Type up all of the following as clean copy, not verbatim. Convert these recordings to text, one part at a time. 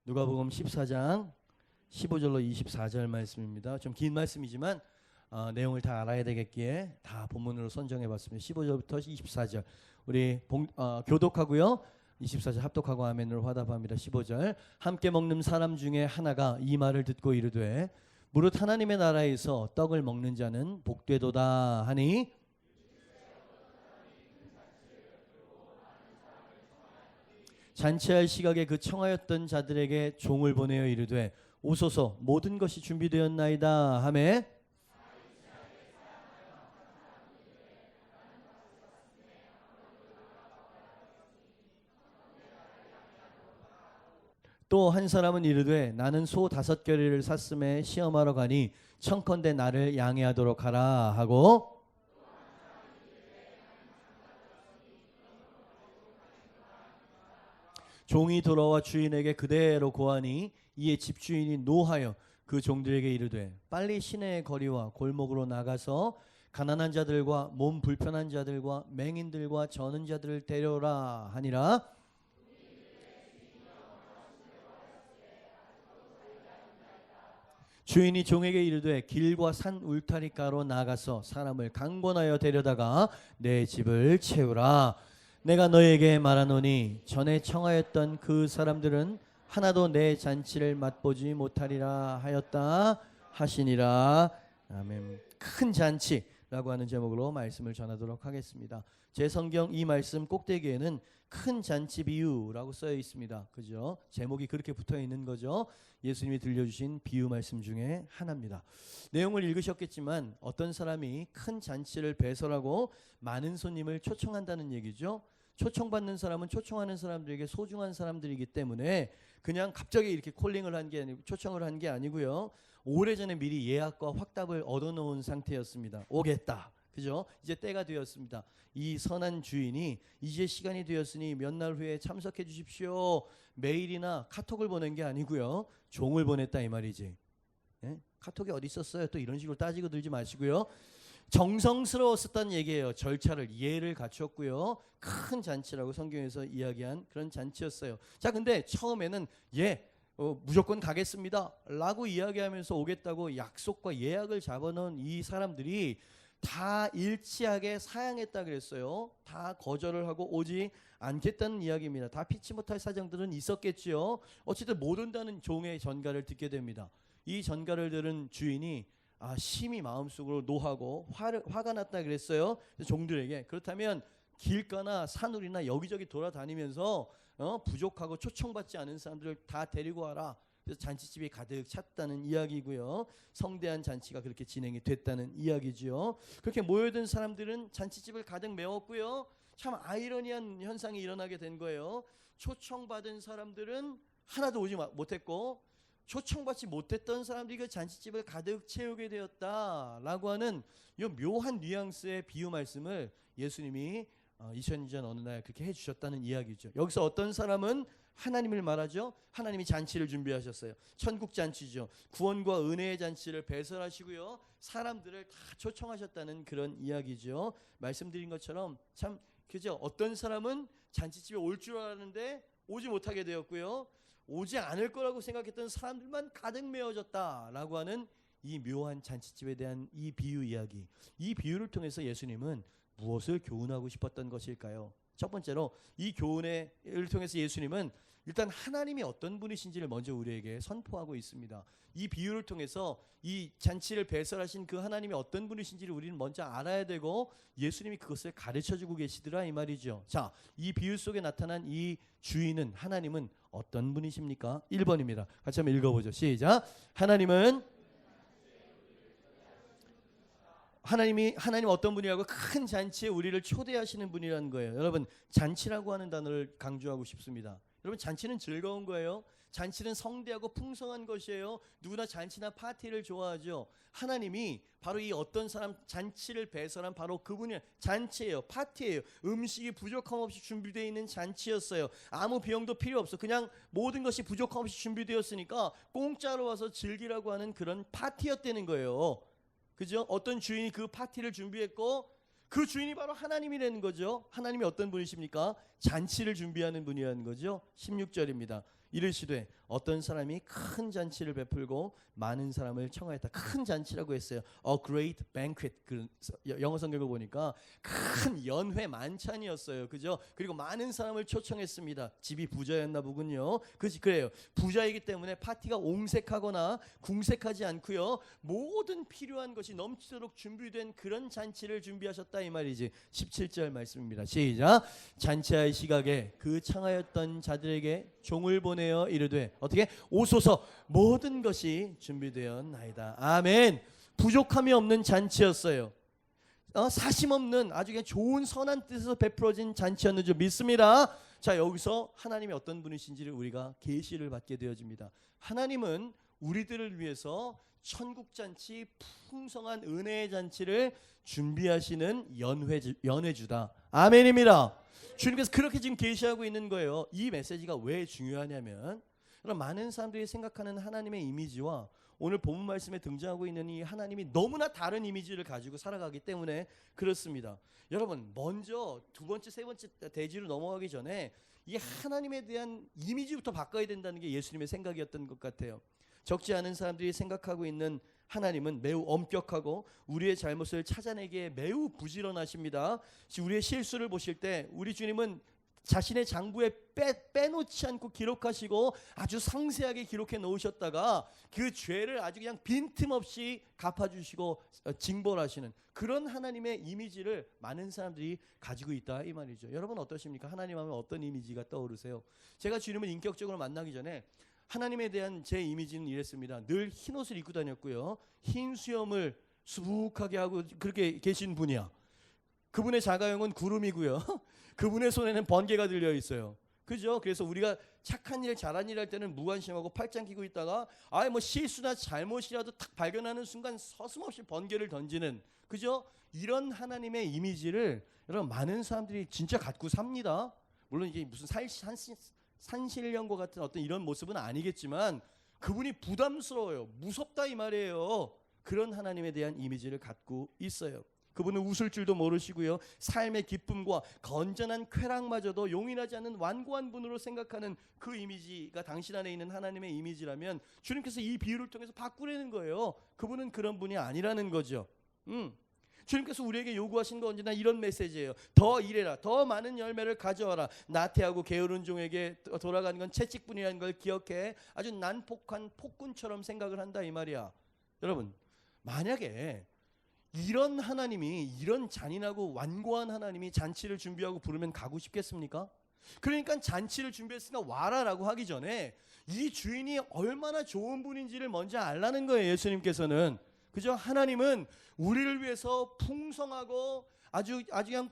누가복음 14장 15절로 24절 말씀입니다. 좀 긴 말씀이지만 내용을 다 알아야 되겠기에 다 본문으로 선정해봤습니다. 15절부터 24절 우리 교독하고요. 24절 합독하고 아멘으로 화답합니다. 15절 함께 먹는 사람 중에 하나가 이 말을 듣고 이르되 무릇 하나님의 나라에서 떡을 먹는 자는 복되도다 하니 잔치할 시각에 그 청하였던 자들에게 종을 보내어 이르되 오소서 모든 것이 준비되었나이다 하매 또 한 사람은 이르되 나는 소 5겨레를 샀음에 시험하러 가니 청컨대 나를 양해하도록 하라 하고 종이 돌아와 주인에게 그대로 고하니 이에 집주인이 노하여 그 종들에게 이르되 빨리 시내의 거리와 골목으로 나가서 가난한 자들과 몸 불편한 자들과 맹인들과 저는 자들을 데려오라 하니라. 주인이 종에게 이르되 길과 산 울타리가로 나가서 사람을 강권하여 데려다가 내 집을 채우라. 내가 너에게 말하노니 전에 청하였던 그 사람들은 하나도 내 잔치를 맛보지 못하리라 하였다 하시니라. 아멘. 큰 잔치라고 하는 제목으로 말씀을 전하도록 하겠습니다. 제 성경 이 말씀 꼭대기에는 큰 잔치 비유라고 쓰여 있습니다. 그죠? 제목이 그렇게 붙어 있는 거죠. 예수님이 들려주신 비유 말씀 중에 하나입니다. 내용을 읽으셨겠지만 어떤 사람이 큰 잔치를 배설하고 많은 손님을 초청한다는 얘기죠. 초청받는 사람은 초청하는 사람들에게 소중한 사람들이기 때문에 그냥 갑자기 이렇게 콜링을 한 게 아니고 초청을 한 게 아니고요. 오래전에 미리 예약과 확답을 얻어놓은 상태였습니다. 오겠다. 그죠? 이제 때가 되었습니다. 이 선한 주인이 이제 시간이 되었으니 몇 날 후에 참석해 주십시오. 메일이나 카톡을 보낸 게 아니고요. 종을 보냈다 이 말이지. 예? 카톡이 어디 있었어요? 또 이런 식으로 따지고 들지 마시고요. 정성스러웠었다는 얘기예요. 절차를 예를 갖췄고요. 큰 잔치라고 성경에서 이야기한 그런 잔치였어요. 자, 근데 처음에는 무조건 가겠습니다 라고 이야기하면서 오겠다고 약속과 예약을 잡아놓은 이 사람들이 다 일치하게 사양했다 그랬어요. 다 거절을 하고 오지 않겠다는 이야기입니다. 다 피치 못할 사정들은 있었겠지요. 어쨌든 못 온다는 종의 전가를 듣게 됩니다. 이 전가를 들은 주인이 심히 마음속으로 노하고 화가 났다 그랬어요. 종들에게 그렇다면 길가나 산울이나 여기저기 돌아다니면서 부족하고 초청받지 않은 사람들을 다 데리고 와라. 그래서 잔치집이 가득 찼다는 이야기고요. 성대한 잔치가 그렇게 진행이 됐다는 이야기죠. 그렇게 모여든 사람들은 잔치집을 가득 메웠고요. 참 아이러니한 현상이 일어나게 된 거예요. 초청받은 사람들은 하나도 오지 못했고 초청받지 못했던 사람들이 그 잔치집을 가득 채우게 되었다라고 하는 이 묘한 뉘앙스의 비유 말씀을 예수님이 2000년 전 어느 날 그렇게 해주셨다는 이야기죠. 여기서 어떤 사람은 하나님을 말하죠. 하나님이 잔치를 준비하셨어요. 천국 잔치죠. 구원과 은혜의 잔치를 배설하시고요. 사람들을 다 초청하셨다는 그런 이야기죠. 말씀드린 것처럼 참 그죠. 어떤 사람은 잔치집에 올 줄 알았는데 오지 못하게 되었고요. 오지 않을 거라고 생각했던 사람들만 가득 메워졌다라고 하는 이 묘한 잔치집에 대한 이 비유 이야기. 이 비유를 통해서 예수님은 무엇을 교훈하고 싶었던 것일까요? 첫 번째로 이 교훈을 통해서 예수님은 일단 하나님이 어떤 분이신지를 먼저 우리에게 선포하고 있습니다. 이 비유를 통해서 이 잔치를 배설하신 그 하나님이 어떤 분이신지를 우리는 먼저 알아야 되고 예수님이 그것을 가르쳐주고 계시더라 이 말이죠. 자, 이 비유 속에 나타난 이 주인은 하나님은 어떤 분이십니까? 1번입니다. 같이 한번 읽어보죠. 시작. 하나님 어떤 분이라고 큰 잔치에 우리를 초대하시는 분이라는 거예요. 여러분 잔치라고 하는 단어를 강조하고 싶습니다. 여러분 잔치는 즐거운 거예요. 잔치는 성대하고 풍성한 것이에요. 누구나 잔치나 파티를 좋아하죠. 하나님이 바로 이 어떤 사람 잔치를 배설한 바로 그분이 잔치예요. 파티예요. 음식이 부족함 없이 준비되어 있는 잔치였어요. 아무 비용도 필요 없어. 그냥 모든 것이 부족함 없이 준비되었으니까 공짜로 와서 즐기라고 하는 그런 파티였다는 거예요. 그죠? 어떤 주인이 그 파티를 준비했고 그 주인이 바로 하나님이라는 거죠. 하나님이 어떤 분이십니까? 잔치를 준비하는 분이라는 거죠. 16절입니다. 이르시되 어떤 사람이 큰 잔치를 베풀고 많은 사람을 청하였다. 큰 잔치라고 했어요. A great banquet. 영어 성경을 보니까 큰 연회 만찬이었어요. 그죠? 그리고 많은 사람을 초청했습니다. 집이 부자였나 보군요. 그래요. 부자이기 때문에 파티가 옹색하거나 궁색하지 않고요. 모든 필요한 것이 넘치도록 준비된 그런 잔치를 준비하셨다 이 말이지. 17절 말씀입니다. 시작. 잔치할 시각에 그 청하였던 자들에게 종을 보내어 이르되 어떻게? 오소서 모든 것이 준비되었나이다. 아멘. 부족함이 없는 잔치였어요. 사심 없는 아주 그냥 좋은 선한 뜻에서 베풀어진 잔치였는 줄 믿습니다. 자, 여기서 하나님이 어떤 분이신지를 우리가 계시를 받게 되어집니다. 하나님은 우리들을 위해서 천국 잔치, 풍성한 은혜의 잔치를 준비하시는 연회주다. 아멘입니다. 주님께서 그렇게 지금 계시하고 있는 거예요. 이 메시지가 왜 중요하냐면 많은 사람들이 생각하는 하나님의 이미지와 오늘 본문 말씀에 등장하고 있는 이 하나님이 너무나 다른 이미지를 가지고 살아가기 때문에 그렇습니다. 여러분, 먼저 두 번째, 세 번째 대지로 넘어가기 전에 이 하나님에 대한 이미지부터 바꿔야 된다는 게 예수님의 생각이었던 것 같아요. 적지 않은 사람들이 생각하고 있는 하나님은 매우 엄격하고 우리의 잘못을 찾아내기에 매우 부지런하십니다. 우리의 실수를 보실 때 우리 주님은 자신의 장부에 빼놓지 않고 기록하시고 아주 상세하게 기록해 놓으셨다가 그 죄를 아주 그냥 빈틈없이 갚아주시고 징벌하시는 그런 하나님의 이미지를 많은 사람들이 가지고 있다 이 말이죠. 여러분 어떠십니까? 하나님 하면 어떤 이미지가 떠오르세요? 제가 주님을 인격적으로 만나기 전에 하나님에 대한 제 이미지는 이랬습니다. 늘 흰 옷을 입고 다녔고요. 흰 수염을 수북하게 하고 그렇게 계신 분이야. 그분의 자가용은 구름이고요. 그분의 손에는 번개가 들려 있어요. 그죠? 그래서 우리가 착한 일, 잘한 일 할 때는 무관심하고 팔짱 끼고 있다가 뭐 실수나 잘못이라도 탁 발견하는 순간 서슴없이 번개를 던지는, 그죠? 이런 하나님의 이미지를 여러분 많은 사람들이 진짜 갖고 삽니다. 물론 이게 무슨 산신령과 같은 어떤 이런 모습은 아니겠지만 그분이 부담스러워요. 무섭다 이 말이에요. 그런 하나님에 대한 이미지를 갖고 있어요. 그분은 웃을 줄도 모르시고요. 삶의 기쁨과 건전한 쾌락마저도 용인하지 않는 완고한 분으로 생각하는 그 이미지가 당신 안에 있는 하나님의 이미지라면 주님께서 이 비유를 통해서 바꾸려는 거예요. 그분은 그런 분이 아니라는 거죠. 주님께서 우리에게 요구하신 건 언제나 이런 메시지예요. 더 일해라. 더 많은 열매를 가져와라. 나태하고 게으른 종에게 돌아가는 건 채찍뿐이라는 걸 기억해. 아주 난폭한 폭군처럼 생각을 한다 이 말이야. 여러분, 만약에 이런 하나님이, 이런 잔인하고 완고한 하나님이 잔치를 준비하고 부르면 가고 싶겠습니까? 그러니까 잔치를 준비했으니까 와라라고 하기 전에 이 주인이 얼마나 좋은 분인지를 먼저 알라는 거예요. 예수님께서는. 그죠? 하나님은 우리를 위해서 풍성하고 아주 그냥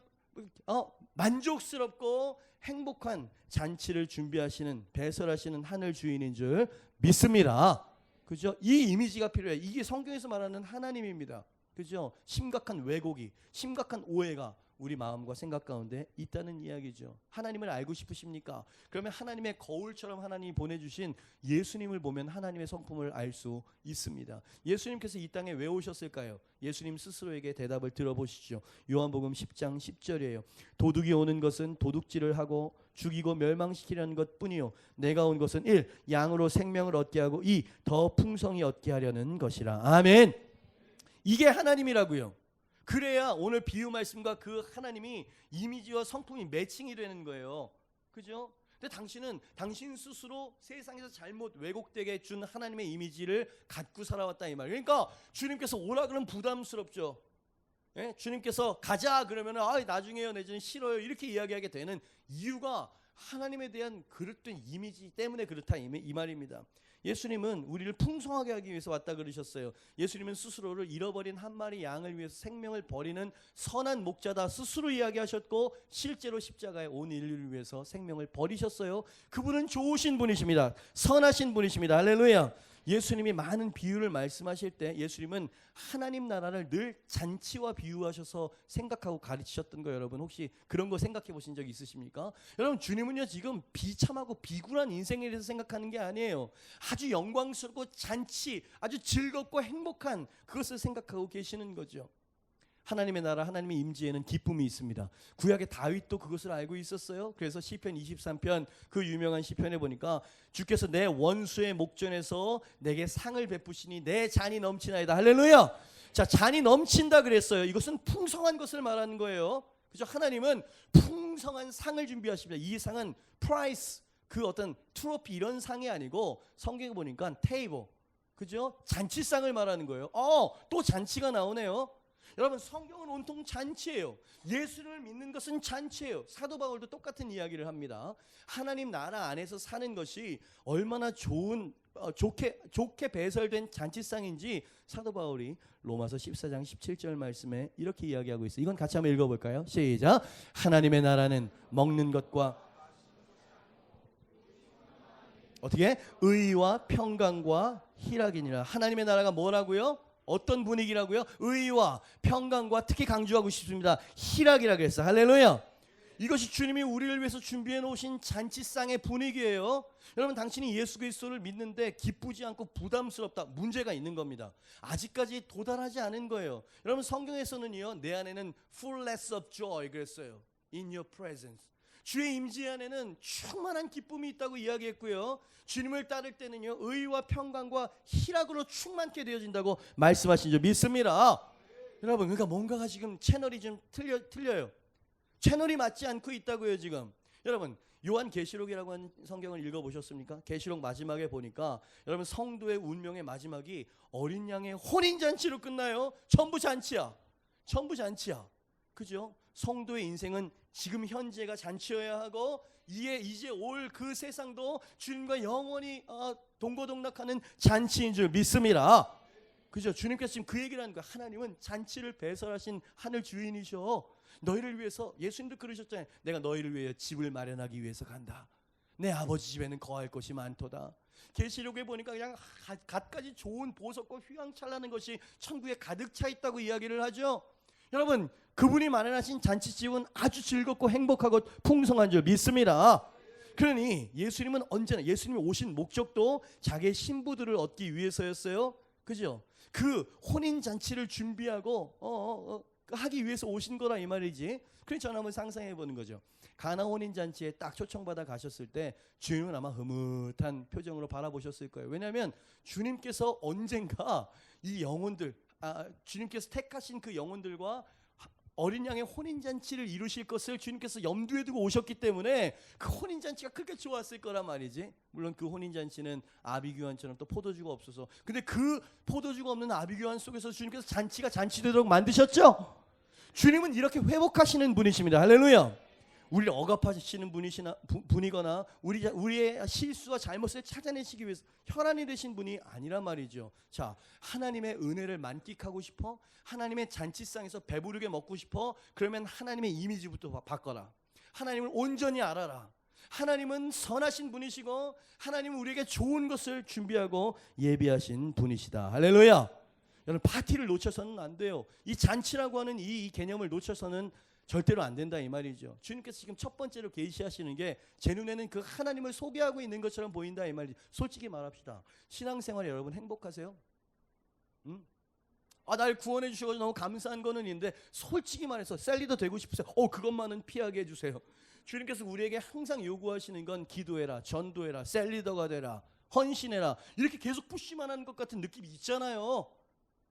만족스럽고 행복한 잔치를 준비하시는, 배설하시는 하늘 주인인 줄 믿습니다. 그죠? 이 이미지가 필요해요. 이게 성경에서 말하는 하나님입니다. 그죠? 심각한 왜곡이, 심각한 오해가 우리 마음과 생각 가운데 있다는 이야기죠. 하나님을 알고 싶으십니까? 그러면 하나님의 거울처럼 하나님이 보내주신 예수님을 보면 하나님의 성품을 알 수 있습니다. 예수님께서 이 땅에 왜 오셨을까요? 예수님 스스로에게 대답을 들어보시죠. 요한복음 10장 10절이에요. 도둑이 오는 것은 도둑질을 하고 죽이고 멸망시키려는 것뿐이요 내가 온 것은 1. 양으로 생명을 얻게 하고 2. 더 풍성히 얻게 하려는 것이라. 아멘. 이게 하나님이라고요. 그래야 오늘 비유 말씀과 그 하나님이 이미지와 성품이 매칭이 되는 거예요. 그죠? 근데 당신은 당신 스스로 세상에서 잘못 왜곡되게 준 하나님의 이미지를 갖고 살아왔다 이 말이에요. 그러니까 주님께서 오라 그러면 부담스럽죠. 예? 주님께서 가자 그러면 나중에요, 내지는 싫어요 이렇게 이야기하게 되는 이유가 하나님에 대한 그릇된 이미지 때문에 그렇다 이 말입니다. 예수님은 우리를 풍성하게 하기 위해서 왔다 그러셨어요. 예수님은 스스로를 잃어버린 한 마리 양을 위해서 생명을 버리는 선한 목자다 스스로 이야기하셨고 실제로 십자가에 온 인류를 위해서 생명을 버리셨어요. 그분은 좋으신 분이십니다. 선하신 분이십니다. 할렐루야. 예수님이 많은 비유를 말씀하실 때 예수님은 하나님 나라를 늘 잔치와 비유하셔서 생각하고 가르치셨던 거 여러분 혹시 그런 거 생각해 보신 적 있으십니까? 여러분 주님은요 지금 비참하고 비굴한 인생에 대해서 생각하는 게 아니에요. 아주 영광스럽고 잔치 아주 즐겁고 행복한 그것을 생각하고 계시는 거죠. 하나님의 나라, 하나님의 임재에는 기쁨이 있습니다. 구약의 다윗도 그것을 알고 있었어요. 그래서 시편 23편 그 유명한 시편에 보니까 주께서 내 원수의 목전에서 내게 상을 베푸시니 내 잔이 넘치나이다. 할렐루야. 자, 잔이 넘친다 그랬어요. 이것은 풍성한 것을 말하는 거예요. 그죠? 하나님은 풍성한 상을 준비하십니다. 이 상은 프라이스, 그 어떤 트로피 이런 상이 아니고 성경에 보니까 테이블, 그죠? 잔치상을 말하는 거예요. 또 잔치가 나오네요. 여러분, 성경은 온통 잔치예요. 예수를 믿는 것은 잔치예요. 사도 바울도 똑같은 이야기를 합니다. 하나님 나라 안에서 사는 것이 얼마나 좋게 배설된 잔치상인지 사도 바울이 로마서 14장 17절 말씀에 이렇게 이야기하고 있어요. 이건 같이 한번 읽어볼까요? 시작. 하나님의 나라는 먹는 것과 어떻게? 의와 평강과 희락이니라. 하나님의 나라가 뭐라고요? 어떤 분위기라고요? 의와 평강과 특히 강조하고 싶습니다. 희락이라 그랬어요. 할렐루야. 이것이 주님이 우리를 위해서 준비해 놓으신 잔치상의 분위기예요. 여러분, 당신이 예수 그리스도를 믿는데 기쁘지 않고 부담스럽다, 문제가 있는 겁니다. 아직까지 도달하지 않은 거예요. 여러분, 성경에서는요, 내 안에는 fullness of joy 그랬어요. In your presence. 주의 임재 안에는 충만한 기쁨이 있다고 이야기했고요. 주님을 따를 때는요, 의와 평강과 희락으로 충만케 되어진다고 말씀하신 줄 믿습니다. 여러분, 그러니까 뭔가가 지금 채널이 좀 틀려요. 채널이 맞지 않고 있다고요 지금. 여러분, 요한계시록이라고 하는 성경을 읽어보셨습니까? 계시록 마지막에 보니까 여러분, 성도의 운명의 마지막이 어린 양의 혼인잔치로 끝나요. 전부 잔치야. 전부 잔치야. 그죠? 성도의 인생은 지금 현재가 잔치여야 하고 이제 올 그 세상도 주님과 영원히 동고동락하는 잔치인 줄 믿습니다. 그죠? 주님께서 지금 그 얘기를 하는 거야. 하나님은 잔치를 배설하신 하늘 주인이셔. 너희를 위해서, 예수님도 그러셨잖아요. 내가 너희를 위해 집을 마련하기 위해서 간다. 내 아버지 집에는 거할 것이 많도다. 계시록에 보니까 그냥 갖가지 좋은 보석과 휘황찬란한 것이 천국에 가득 차 있다고 이야기를 하죠. 여러분, 그분이 마련하신 잔치집은 아주 즐겁고 행복하고 풍성한 줄 믿습니다. 그러니 예수님은 언제나, 예수님이 오신 목적도 자기의 신부들을 얻기 위해서였어요. 그죠? 그 혼인잔치를 준비하고 하기 위해서 오신 거라 이 말이지. 그래서 저는 한번 상상해 보는 거죠. 가나 혼인잔치에 딱 초청받아 가셨을 때 주님은 아마 흐뭇한 표정으로 바라보셨을 거예요. 왜냐하면 주님께서 언젠가 이 영혼들, 주님께서 택하신 그 영혼들과 어린 양의 혼인잔치를 이루실 것을 주님께서 염두에 두고 오셨기 때문에 그 혼인잔치가 그렇게 좋았을 거란 말이지. 물론 그 혼인잔치는 아비규환처럼 또 포도주가 없어서, 근데 그 포도주가 없는 아비규환 속에서 주님께서 잔치가 잔치되도록 만드셨죠. 주님은 이렇게 회복하시는 분이십니다. 할렐루야. 우리를 억압하시는 분이거나 우리의 실수와 잘못을 찾아내시기 위해서 혈안이 되신 분이 아니란 말이죠. 자, 하나님의 은혜를 만끽하고 싶어? 하나님의 잔치상에서 배부르게 먹고 싶어? 그러면 하나님의 이미지부터 바꿔라. 하나님을 온전히 알아라. 하나님은 선하신 분이시고 하나님은 우리에게 좋은 것을 준비하고 예비하신 분이시다. 할렐루야. 여러분, 파티를 놓쳐서는 안 돼요. 이 잔치라고 하는 이 개념을 놓쳐서는 절대로 안 된다 이 말이죠. 주님께서 지금 첫 번째로 계시하시는 게 제 눈에는 그 하나님을 소개하고 있는 것처럼 보인다 이 말이죠. 솔직히 말합시다. 신앙생활에 여러분 행복하세요? 날 구원해 주셔서 너무 감사한 거는 있는데 솔직히 말해서 셀리더 되고 싶으세요? 그것만은 피하게 해주세요. 주님께서 우리에게 항상 요구하시는 건 기도해라, 전도해라, 셀리더가 되라, 헌신해라, 이렇게 계속 푸시만 하는 것 같은 느낌이 있잖아요.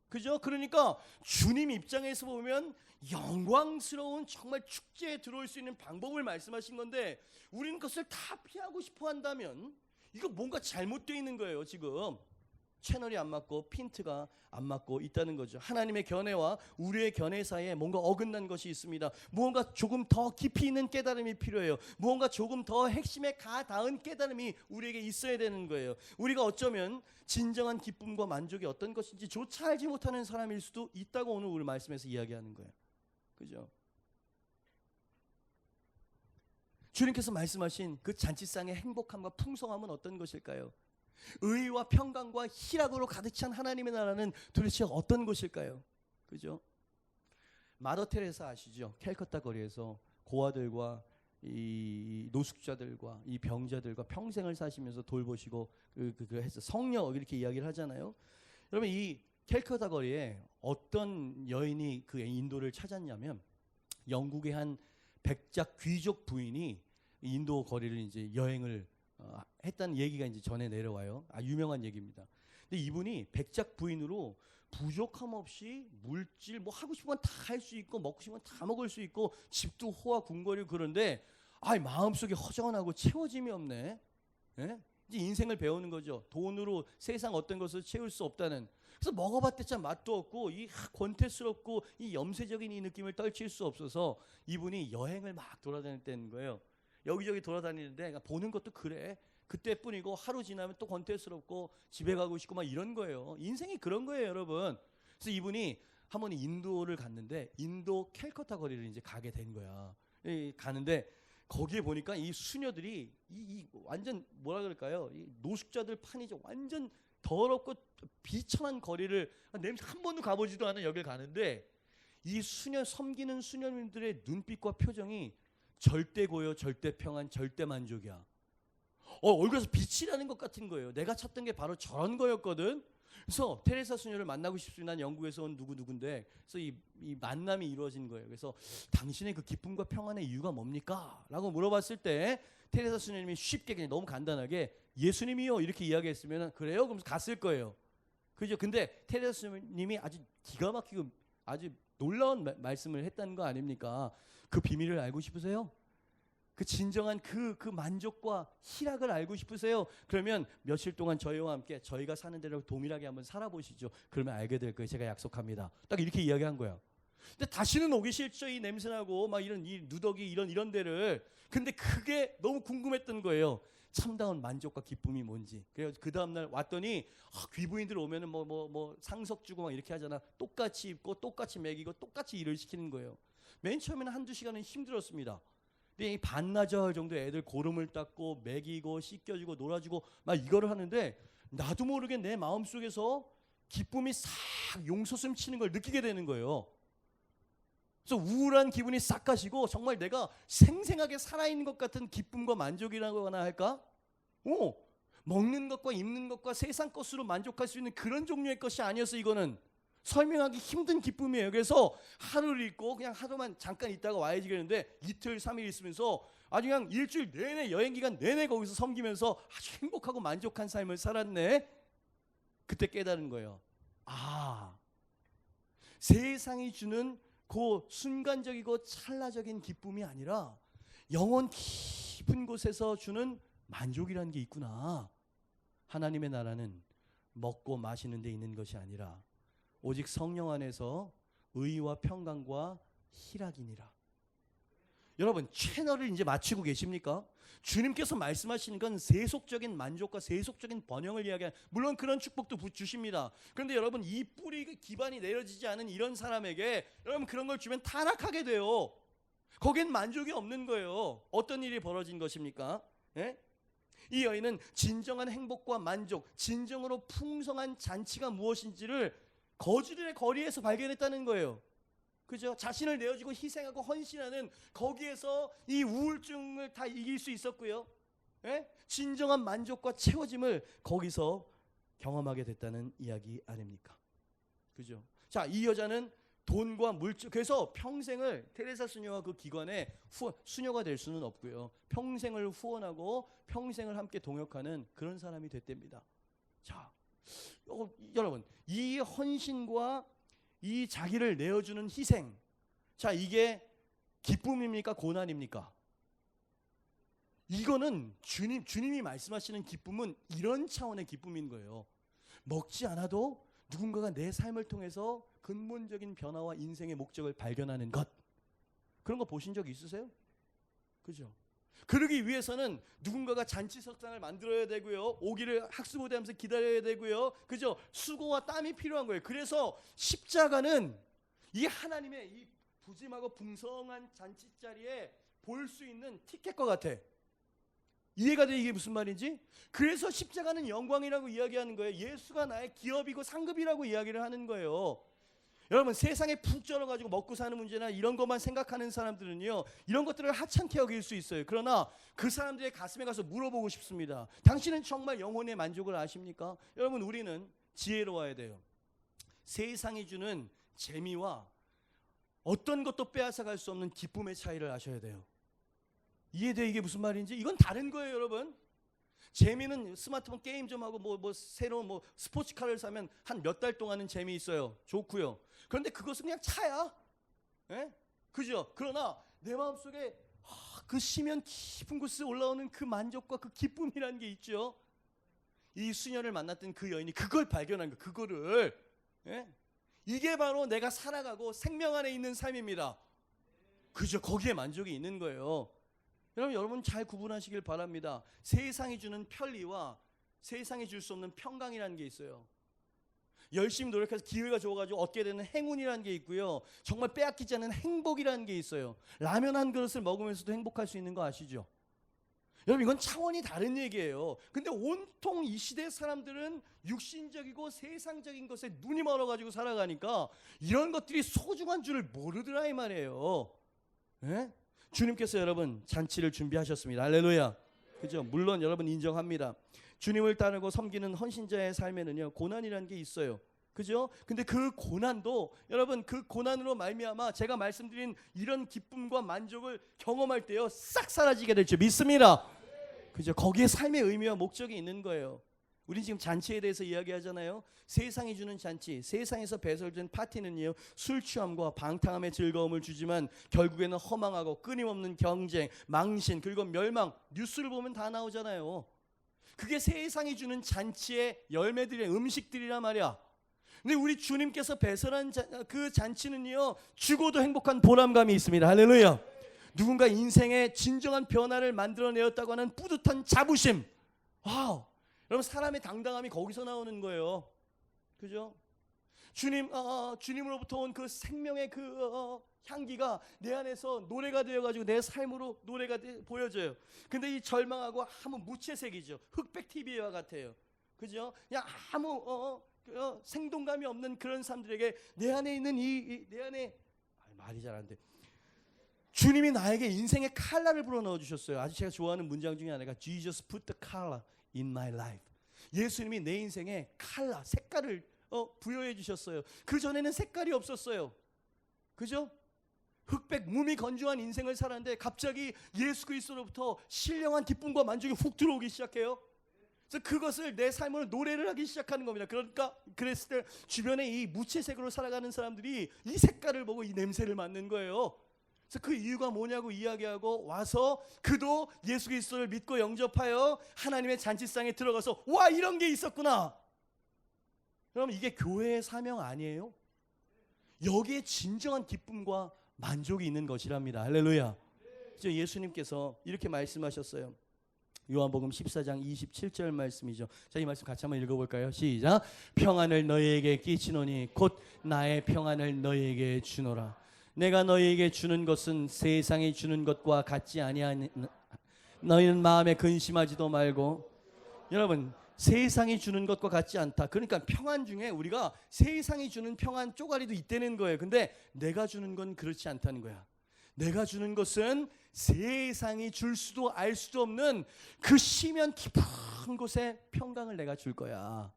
그죠? 그러니까 주님 입장에서 보면 영광스러운 정말 축제에 들어올 수 있는 방법을 말씀하신 건데 우리는 그것을 다 피하고 싶어 한다면 이거 뭔가 잘못되어 있는 거예요. 지금 채널이 안 맞고 핀트가 안 맞고 있다는 거죠. 하나님의 견해와 우리의 견해 사이에 뭔가 어긋난 것이 있습니다. 무언가 조금 더 깊이 있는 깨달음이 필요해요. 무언가 조금 더 핵심에 닿은 깨달음이 우리에게 있어야 되는 거예요. 우리가 어쩌면 진정한 기쁨과 만족이 어떤 것인지 조차 알지 못하는 사람일 수도 있다고 오늘 우리 말씀에서 이야기하는 거예요. 그죠? 주님께서 말씀하신 그 잔치상의 행복함과 풍성함은 어떤 것일까요? 의와 평강과 희락으로 가득 찬 하나님의 나라는 도대체 어떤 것일까요? 그죠? 마더 테레사 아시죠? 캘커타 거리에서 고아들과 이 노숙자들과 이 병자들과 평생을 사시면서 돌보시고 해서 성령 이렇게 이야기를 하잖아요. 여러분, 이 캘커타 거리에 어떤 여인이 그 인도를 찾았냐면 영국의 한 백작 귀족 부인이 인도 거리를 이제 여행을 했다는 얘기가 이제 전해 내려와요. 유명한 얘기입니다. 근데 이분이 백작 부인으로 부족함 없이 물질 뭐 하고 싶은 건 다 할 수 있고 먹고 싶은 건 다 먹을 수 있고 집도 호화 궁궐이고 그런데 마음속에 허전하고 채워짐이 없네. 예? 이제 인생을 배우는 거죠. 돈으로 세상 어떤 것을 채울 수 없다는. 그래서 먹어봤자 맛도 없고 이 권태스럽고 이 염세적인 이 느낌을 떨칠 수 없어서 이분이 여행을 막 돌아다녔다는 거예요. 여기저기 돌아다니는데 보는 것도 그래. 그때뿐이고 하루 지나면 또 권태스럽고 집에 가고 싶고 막 이런 거예요. 인생이 그런 거예요, 여러분. 그래서 이분이 한 번 인도를 갔는데 인도 캘커타 거리를 이제 가게 된 거야. 가는데 거기에 보니까 이 수녀들이 이 완전 뭐라 그럴까요? 이 노숙자들 판이죠. 완전 더럽고 비천한 거리를 냄새 한 번도 가보지도 않은 여길 가는데 이 수녀 섬기는 수녀님들의 눈빛과 표정이 절대 고요, 절대 평안, 절대 만족이야. 얼굴에서 빛이 나는 것 같은 거예요. 내가 찾던 게 바로 저런 거였거든. 그래서 테레사 수녀를 만나고 싶습니다. 난 영국에서 온 누구누군데. 그래서 이 만남이 이루어진 거예요. 그래서 당신의 그 기쁨과 평안의 이유가 뭡니까? 라고 물어봤을 때 테레사 수녀님이 쉽게 그냥 너무 간단하게 예수님이요 이렇게 이야기했으면 그래요? 그러면서 갔을 거예요. 그죠? 근데 테레사 수녀님이 아주 기가 막히고 아주 놀라운 말씀을 했다는 거 아닙니까? 그 비밀을 알고 싶으세요? 그 진정한 그 만족과 희락을 알고 싶으세요? 그러면 며칠 동안 저희와 함께 저희가 사는 대로 동일하게 한번 살아보시죠. 그러면 알게 될 거예요. 제가 약속합니다. 딱 이렇게 이야기한 거야. 근데 다시는 오기 싫죠. 이 냄새나고 막 이런 이 누더기 이런 데를. 근데 그게 너무 궁금했던 거예요. 참다운 만족과 기쁨이 뭔지. 그래서 그 다음날 왔더니 귀부인들 오면은 뭐 상석 주고 막 이렇게 하잖아. 똑같이 입고 똑같이 먹이고 똑같이 일을 시키는 거예요. 맨 처음에는 한두 시간은 힘들었습니다. 근데 이 반나절 정도 애들 고름을 닦고 먹이고 씻겨주고 놀아주고 막 이거를 하는데 나도 모르게 내 마음속에서 기쁨이 싹 용솟음 치는 걸 느끼게 되는 거예요. 그래서 우울한 기분이 싹 가시고 정말 내가 생생하게 살아있는 것 같은 기쁨과 만족이라고 하나 할까? 먹는 것과 입는 것과 세상 것으로 만족할 수 있는 그런 종류의 것이 아니었어. 이거는 설명하기 힘든 기쁨이에요. 그래서 하루를 있고 그냥 하루만 잠깐 있다가 와야지 그랬는데 이틀 3일 있으면서 아주 그냥 일주일 내내 여행 기간 내내 거기서 섬기면서 아주 행복하고 만족한 삶을 살았네. 그때 깨달은 거예요. 세상이 주는 그 순간적이고 찰나적인 기쁨이 아니라 영혼 깊은 곳에서 주는 만족이라는 게 있구나. 하나님의 나라는 먹고 마시는 데 있는 것이 아니라 오직 성령 안에서 의와 평강과 희락이니라. 여러분 채널을 이제 맞추고 계십니까? 주님께서 말씀하시는 건 세속적인 만족과 세속적인 번영을 이야기하는, 물론 그런 축복도 주십니다. 그런데 여러분 이 뿌리 기반이 내려지지 않은 이런 사람에게 여러분 그런 걸 주면 타락하게 돼요. 거긴 만족이 없는 거예요. 어떤 일이 벌어진 것입니까? 예? 이 여인은 진정한 행복과 만족, 진정으로 풍성한 잔치가 무엇인지를 거주들의 거리에서 발견했다는 거예요. 그죠? 자신을 내어주고 희생하고 헌신하는 거기에서 이 우울증을 다 이길 수 있었고요. 예? 진정한 만족과 채워짐을 거기서 경험하게 됐다는 이야기 아닙니까? 그죠? 자, 이 여자는 돈과 물질, 그래서 평생을 테레사 수녀와 그 기관에 수녀가 될 수는 없고요. 평생을 후원하고 평생을 함께 동역하는 그런 사람이 됐답니다. 자, 여러분 이 헌신과 이 자기를 내어주는 희생, 자 이게 기쁨입니까? 고난입니까? 이거는 주님이 말씀하시는 기쁨은 이런 차원의 기쁨인 거예요. 먹지 않아도 누군가가 내 삶을 통해서 근본적인 변화와 인생의 목적을 발견하는 것, 그런 거 보신 적 있으세요? 그죠? 그러기 위해서는 누군가가 잔치석상을 만들어야 되고요. 오기를 학수고대하면서 기다려야 되고요. 그죠? 수고와 땀이 필요한 거예요. 그래서 십자가는 이 하나님의 이 부짐하고 풍성한 잔치자리에 볼 수 있는 티켓과 같아. 이해가 돼? 이게 무슨 말인지? 그래서 십자가는 영광이라고 이야기하는 거예요. 예수가 나의 기업이고 상급이라고 이야기를 하는 거예요. 여러분 세상에 푹 쩔어가지고 먹고 사는 문제나 이런 것만 생각하는 사람들은요, 이런 것들을 하찮게 여길 수 있어요. 그러나 그 사람들의 가슴에 가서 물어보고 싶습니다. 당신은 정말 영혼의 만족을 아십니까? 여러분 우리는 지혜로워야 돼요. 세상이 주는 재미와 어떤 것도 빼앗아갈 수 없는 기쁨의 차이를 아셔야 돼요. 이해돼? 이게 무슨 말인지? 이건 다른 거예요, 여러분. 재미는 스마트폰 게임 좀 하고 새로운 스포츠카를 사면 한 몇 달 동안은 재미 있어요. 좋고요. 그런데 그것은 그냥 차야. 예? 그죠? 그러나 내 마음속에 그 심연 깊은 곳에 올라오는 그 만족과 그 기쁨이라는 게 있죠. 이 수녀를 만났던 그 여인이 그걸 발견한 거, 그거를. 예? 이게 바로 내가 살아가고 생명 안에 있는 삶입니다. 그죠? 거기에 만족이 있는 거예요. 여러분 잘 구분하시길 바랍니다. 세상이 주는 편리와 세상이 줄 수 없는 평강이라는 게 있어요. 열심히 노력해서 기회가 좋아가지고 얻게 되는 행운이라는 게 있고요. 정말 빼앗기지 않는 행복이라는 게 있어요. 라면 한 그릇을 먹으면서도 행복할 수 있는 거 아시죠? 여러분 이건 차원이 다른 얘기예요. 근데 온통 이 시대 사람들은 육신적이고 세상적인 것에 눈이 멀어가지고 살아가니까 이런 것들이 소중한 줄을 모르더라 이 말이에요. 예? 주님께서 여러분 잔치를 준비하셨습니다. 할렐루야. 그죠? 물론 여러분 인정합니다. 주님을 따르고 섬기는 헌신자의 삶에는요 고난이라는 게 있어요. 그죠? 근데 그 고난도 여러분 그 고난으로 말미암아 제가 말씀드린 이런 기쁨과 만족을 경험할 때요 싹 사라지게 될 줄 믿습니다. 그죠? 거기에 삶의 의미와 목적이 있는 거예요. 우리 지금 잔치에 대해서 이야기하잖아요. 세상이 주는 잔치, 세상에서 배설된 파티는요 술 취함과 방탕함의 즐거움을 주지만 결국에는 허망하고 끊임없는 경쟁, 망신, 그리고 멸망, 뉴스를 보면 다 나오잖아요. 그게 세상이 주는 잔치의 열매들의 음식들이란 말이야. 근데 우리 주님께서 배설한 그 잔치는요 죽어도 행복한 보람감이 있습니다. 할렐루야. 누군가 인생의 진정한 변화를 만들어내었다고 하는 뿌듯한 자부심. 와우. 여러분 사람의 당당함이 거기서 나오는 거예요. 그죠? 주님으로부터 온 그 생명의 그 향기가 내 안에서 노래가 되어가지고 내 삶으로 노래가 보여져요. 근데 이 절망하고 아무 무채색이죠. 흑백 TV와 같아요. 그죠? 그냥 아무 생동감이 없는 그런 사람들에게 내 안에 있는 내 안에 말이 잘 안 돼. 주님이 나에게 인생의 칼라를 불어넣어 주셨어요. 아주 제가 좋아하는 문장 중에 하나가 Jesus put the color in my life. 예수님이 내 인생에 칼라, 색깔을 부여해 주셨어요. 그 전에는 색깔이 없었어요. 그죠? 흑백 무미 건조한 인생을 살았는데 갑자기 예수 그리스도로부터 신령한 기쁨과 만족이 훅 들어오기 시작해요. 그래서 그것을 내 삶으로 노래를 하기 시작하는 겁니다. 그러니까 그랬을 때 주변에 이 무채색으로 살아가는 사람들이 이 색깔을 보고 이 냄새를 맡는 거예요. 그래서 그 이유가 뭐냐고 이야기하고 와서 그도 예수 그리스도를 믿고 영접하여 하나님의 잔치상에 들어가서 와 이런 게 있었구나. 그럼 이게 교회의 사명 아니에요? 여기에 진정한 기쁨과 만족이 있는 것이랍니다. 할렐루야. 예수님께서 이렇게 말씀하셨어요. 요한복음 14장 27절 말씀이죠. 자, 이 말씀 같이 한번 읽어볼까요? 시작. 평안을 너희에게 끼치노니 곧 나의 평안을 너희에게 주노라. 내가 너희에게 주는 것은 세상이 주는 것과 같지 아니하니 너희는 마음에 근심하지도 말고. 여러분 세상이 주는 것과 같지 않다. 그러니까 평안 중에 우리가 세상이 주는 평안 쪼가리도 있다는 거예요. 근데 내가 주는 건 그렇지 않다는 거야. 내가 주는 것은 세상이 줄 수도 알 수도 없는 그 심연 깊은 곳에 평강을 내가 줄 거야.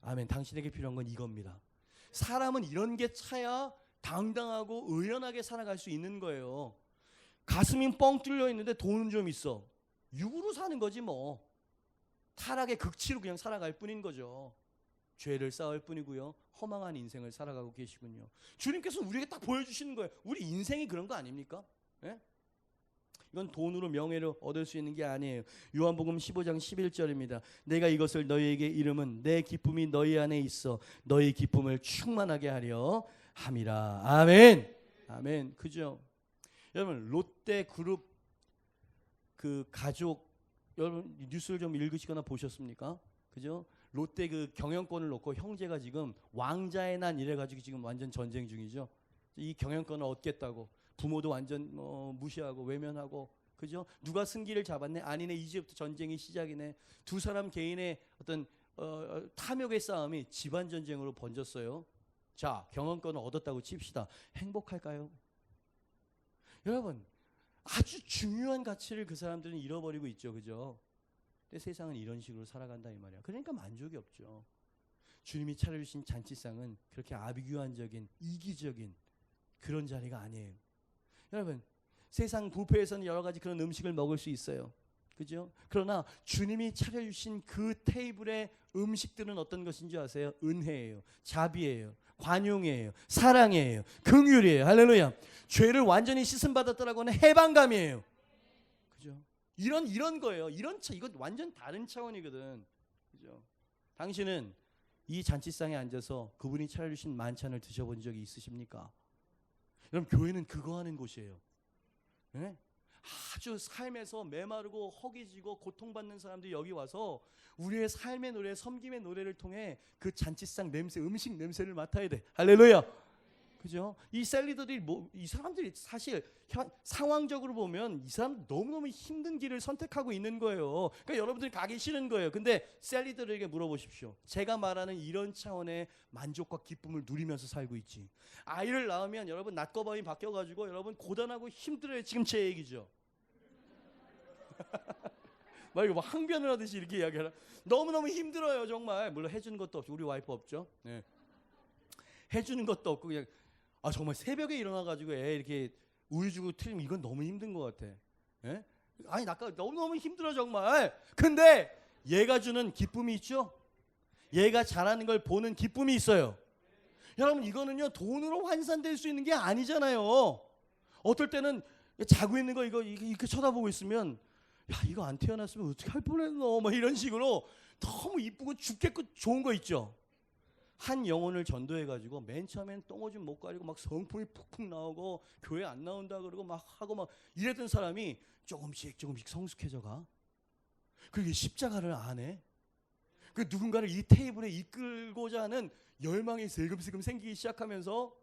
아멘. 당신에게 필요한 건 이겁니다. 사람은 이런 게 차야 당당하고 의연하게 살아갈 수 있는 거예요. 가슴이 뻥 뚫려 있는데 돈은 좀 있어. 육으로 사는 거지 뭐. 타락의 극치로 그냥 살아갈 뿐인 거죠. 죄를 쌓을 뿐이고요. 허망한 인생을 살아가고 계시군요. 주님께서 우리에게 딱 보여주시는 거예요. 우리 인생이 그런 거 아닙니까? 예? 이건 돈으로 명예를 얻을 수 있는 게 아니에요. 요한복음 15장 11절입니다. 내가 이것을 너희에게 이름은 내 기쁨이 너희 안에 있어 너희 기쁨을 충만하게 하려 함이라. 아멘. 아멘. 그죠? 여러분 롯데그룹 그 가족 여러분 뉴스를 좀 읽으시거나 보셨습니까? 그죠? 롯데 그 경영권을 놓고 형제가 지금 왕자의 난 이래가지고 지금 완전 전쟁 중이죠. 이 경영권을 얻겠다고 부모도 완전 무시하고 외면하고. 그죠? 누가 승기를 잡았네? 아니네. 이제부터 전쟁이 시작이네. 두 사람 개인의 어떤 탐욕의 싸움이 집안 전쟁으로 번졌어요. 자, 경영권을 얻었다고 칩시다. 행복할까요? 여러분 아주 중요한 가치를 그 사람들은 잃어버리고 있죠. 그죠? 근데 세상은 이런 식으로 살아간다 이 말이야. 그러니까 만족이 없죠. 주님이 차려주신 잔치상은 그렇게 아비규환적인 이기적인 그런 자리가 아니에요. 여러분, 세상 뷔페에서는 여러 가지 그런 음식을 먹을 수 있어요. 그죠? 그러나 주님이 차려주신 그 테이블의 음식들은 어떤 것인지 아세요? 은혜예요. 자비예요. 관용이에요. 사랑이에요. 긍휼이에요. 할렐루야. 죄를 완전히 씻음 받았다라고 하는 해방감이에요. 그죠? 이런 거예요. 이건 완전 다른 차원이거든. 그죠? 당신은 이 잔치상에 앉아서 그분이 차려주신 만찬을 드셔본 적이 있으십니까? 여러분, 교회는 그거 하는 곳이에요. 네? 아주 삶에서 메마르고 허기지고 고통받는 사람들이 여기 와서 우리의 삶의 노래, 섬김의 노래를 통해 그 잔치상 냄새, 음식 냄새를 맡아야 돼. 할렐루야. 그죠? 이 셀리더들이 이 사람들이 사실 상황적으로 보면 이 사람 너무너무 힘든 길을 선택하고 있는 거예요. 그러니까 여러분들이 가기 싫은 거예요. 근데 셀리더들에게 물어보십시오. 제가 말하는 이런 차원의 만족과 기쁨을 누리면서 살고 있지. 아이를 낳으면 여러분 낮거밤이 바뀌어가지고 여러분 고단하고 힘들어요. 지금 제 얘기죠. 막 이거 항변을 하듯이 이렇게 이야기하라. 너무너무 힘들어요 정말. 물론 해주는 것도 없죠. 우리 와이프 없죠. 네. 해주는 것도 없고 그냥 정말 새벽에 일어나가지고 애 이렇게 우유 주고 틀리면 이건 너무 힘든 것 같아. 예? 아니 아까 너무너무 힘들어 정말. 근데 얘가 주는 기쁨이 있죠. 얘가 잘하는 걸 보는 기쁨이 있어요. 여러분, 이거는요 돈으로 환산될 수 있는 게 아니잖아요. 어떨 때는 자고 있는 거 이렇게 쳐다보고 있으면 야 이거 안 태어났으면 어떻게 할 뻔했노 뭐 이런 식으로 너무 이쁘고 죽겠고 좋은 거 있죠. 한 영혼을 전도해가지고 맨 처음엔 똥오줌 못 가리고 막 성품이 푹푹 나오고 교회 안 나온다 그러고 막 하고 막 이랬던 사람이 조금씩 성숙해져 가. 그리고 십자가를 안 해. 그 누군가를 이 테이블에 이끌고자 하는 열망이 슬금슬금 생기기 시작하면서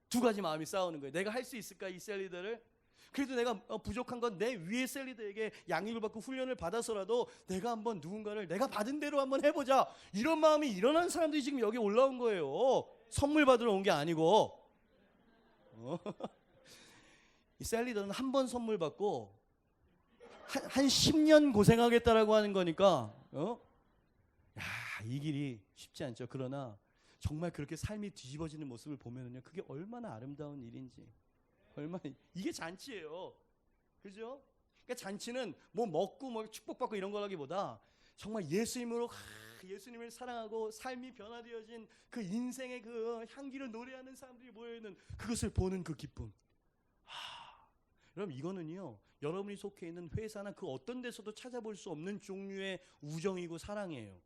두 가지 마음이 싸우는 거예요. 내가 할 수 있을까 이 셀리더를? 그래도 내가 부족한 건 내 위에 셀리더에게 양육을 받고 훈련을 받아서라도 내가 한번 누군가를 내가 받은 대로 한번 해보자. 이런 마음이 일어나는 사람들이 지금 여기 올라온 거예요. 선물 받으러 온 게 아니고. 이 셀리더는 한 번 선물 받고 한 10년 고생하겠다라고 하는 거니까 야, 이 길이 쉽지 않죠. 그러나 정말 그렇게 삶이 뒤집어지는 모습을 보면은요, 그게 얼마나 아름다운 일인지. 이게 잔치예요. 그죠? 그러니까 잔치는 뭐 먹고 뭐 축복받고 이런 거라기보다 정말 예수님으로 예수님을 사랑하고 삶이 변화되어진 그 인생의 그 향기를 노래하는 사람들이 모여있는 그것을 보는 그 기쁨. 여러분, 이거는요 여러분이 속해 있는 회사나 그 어떤 데서도 찾아볼 수 없는 종류의 우정이고 사랑이에요.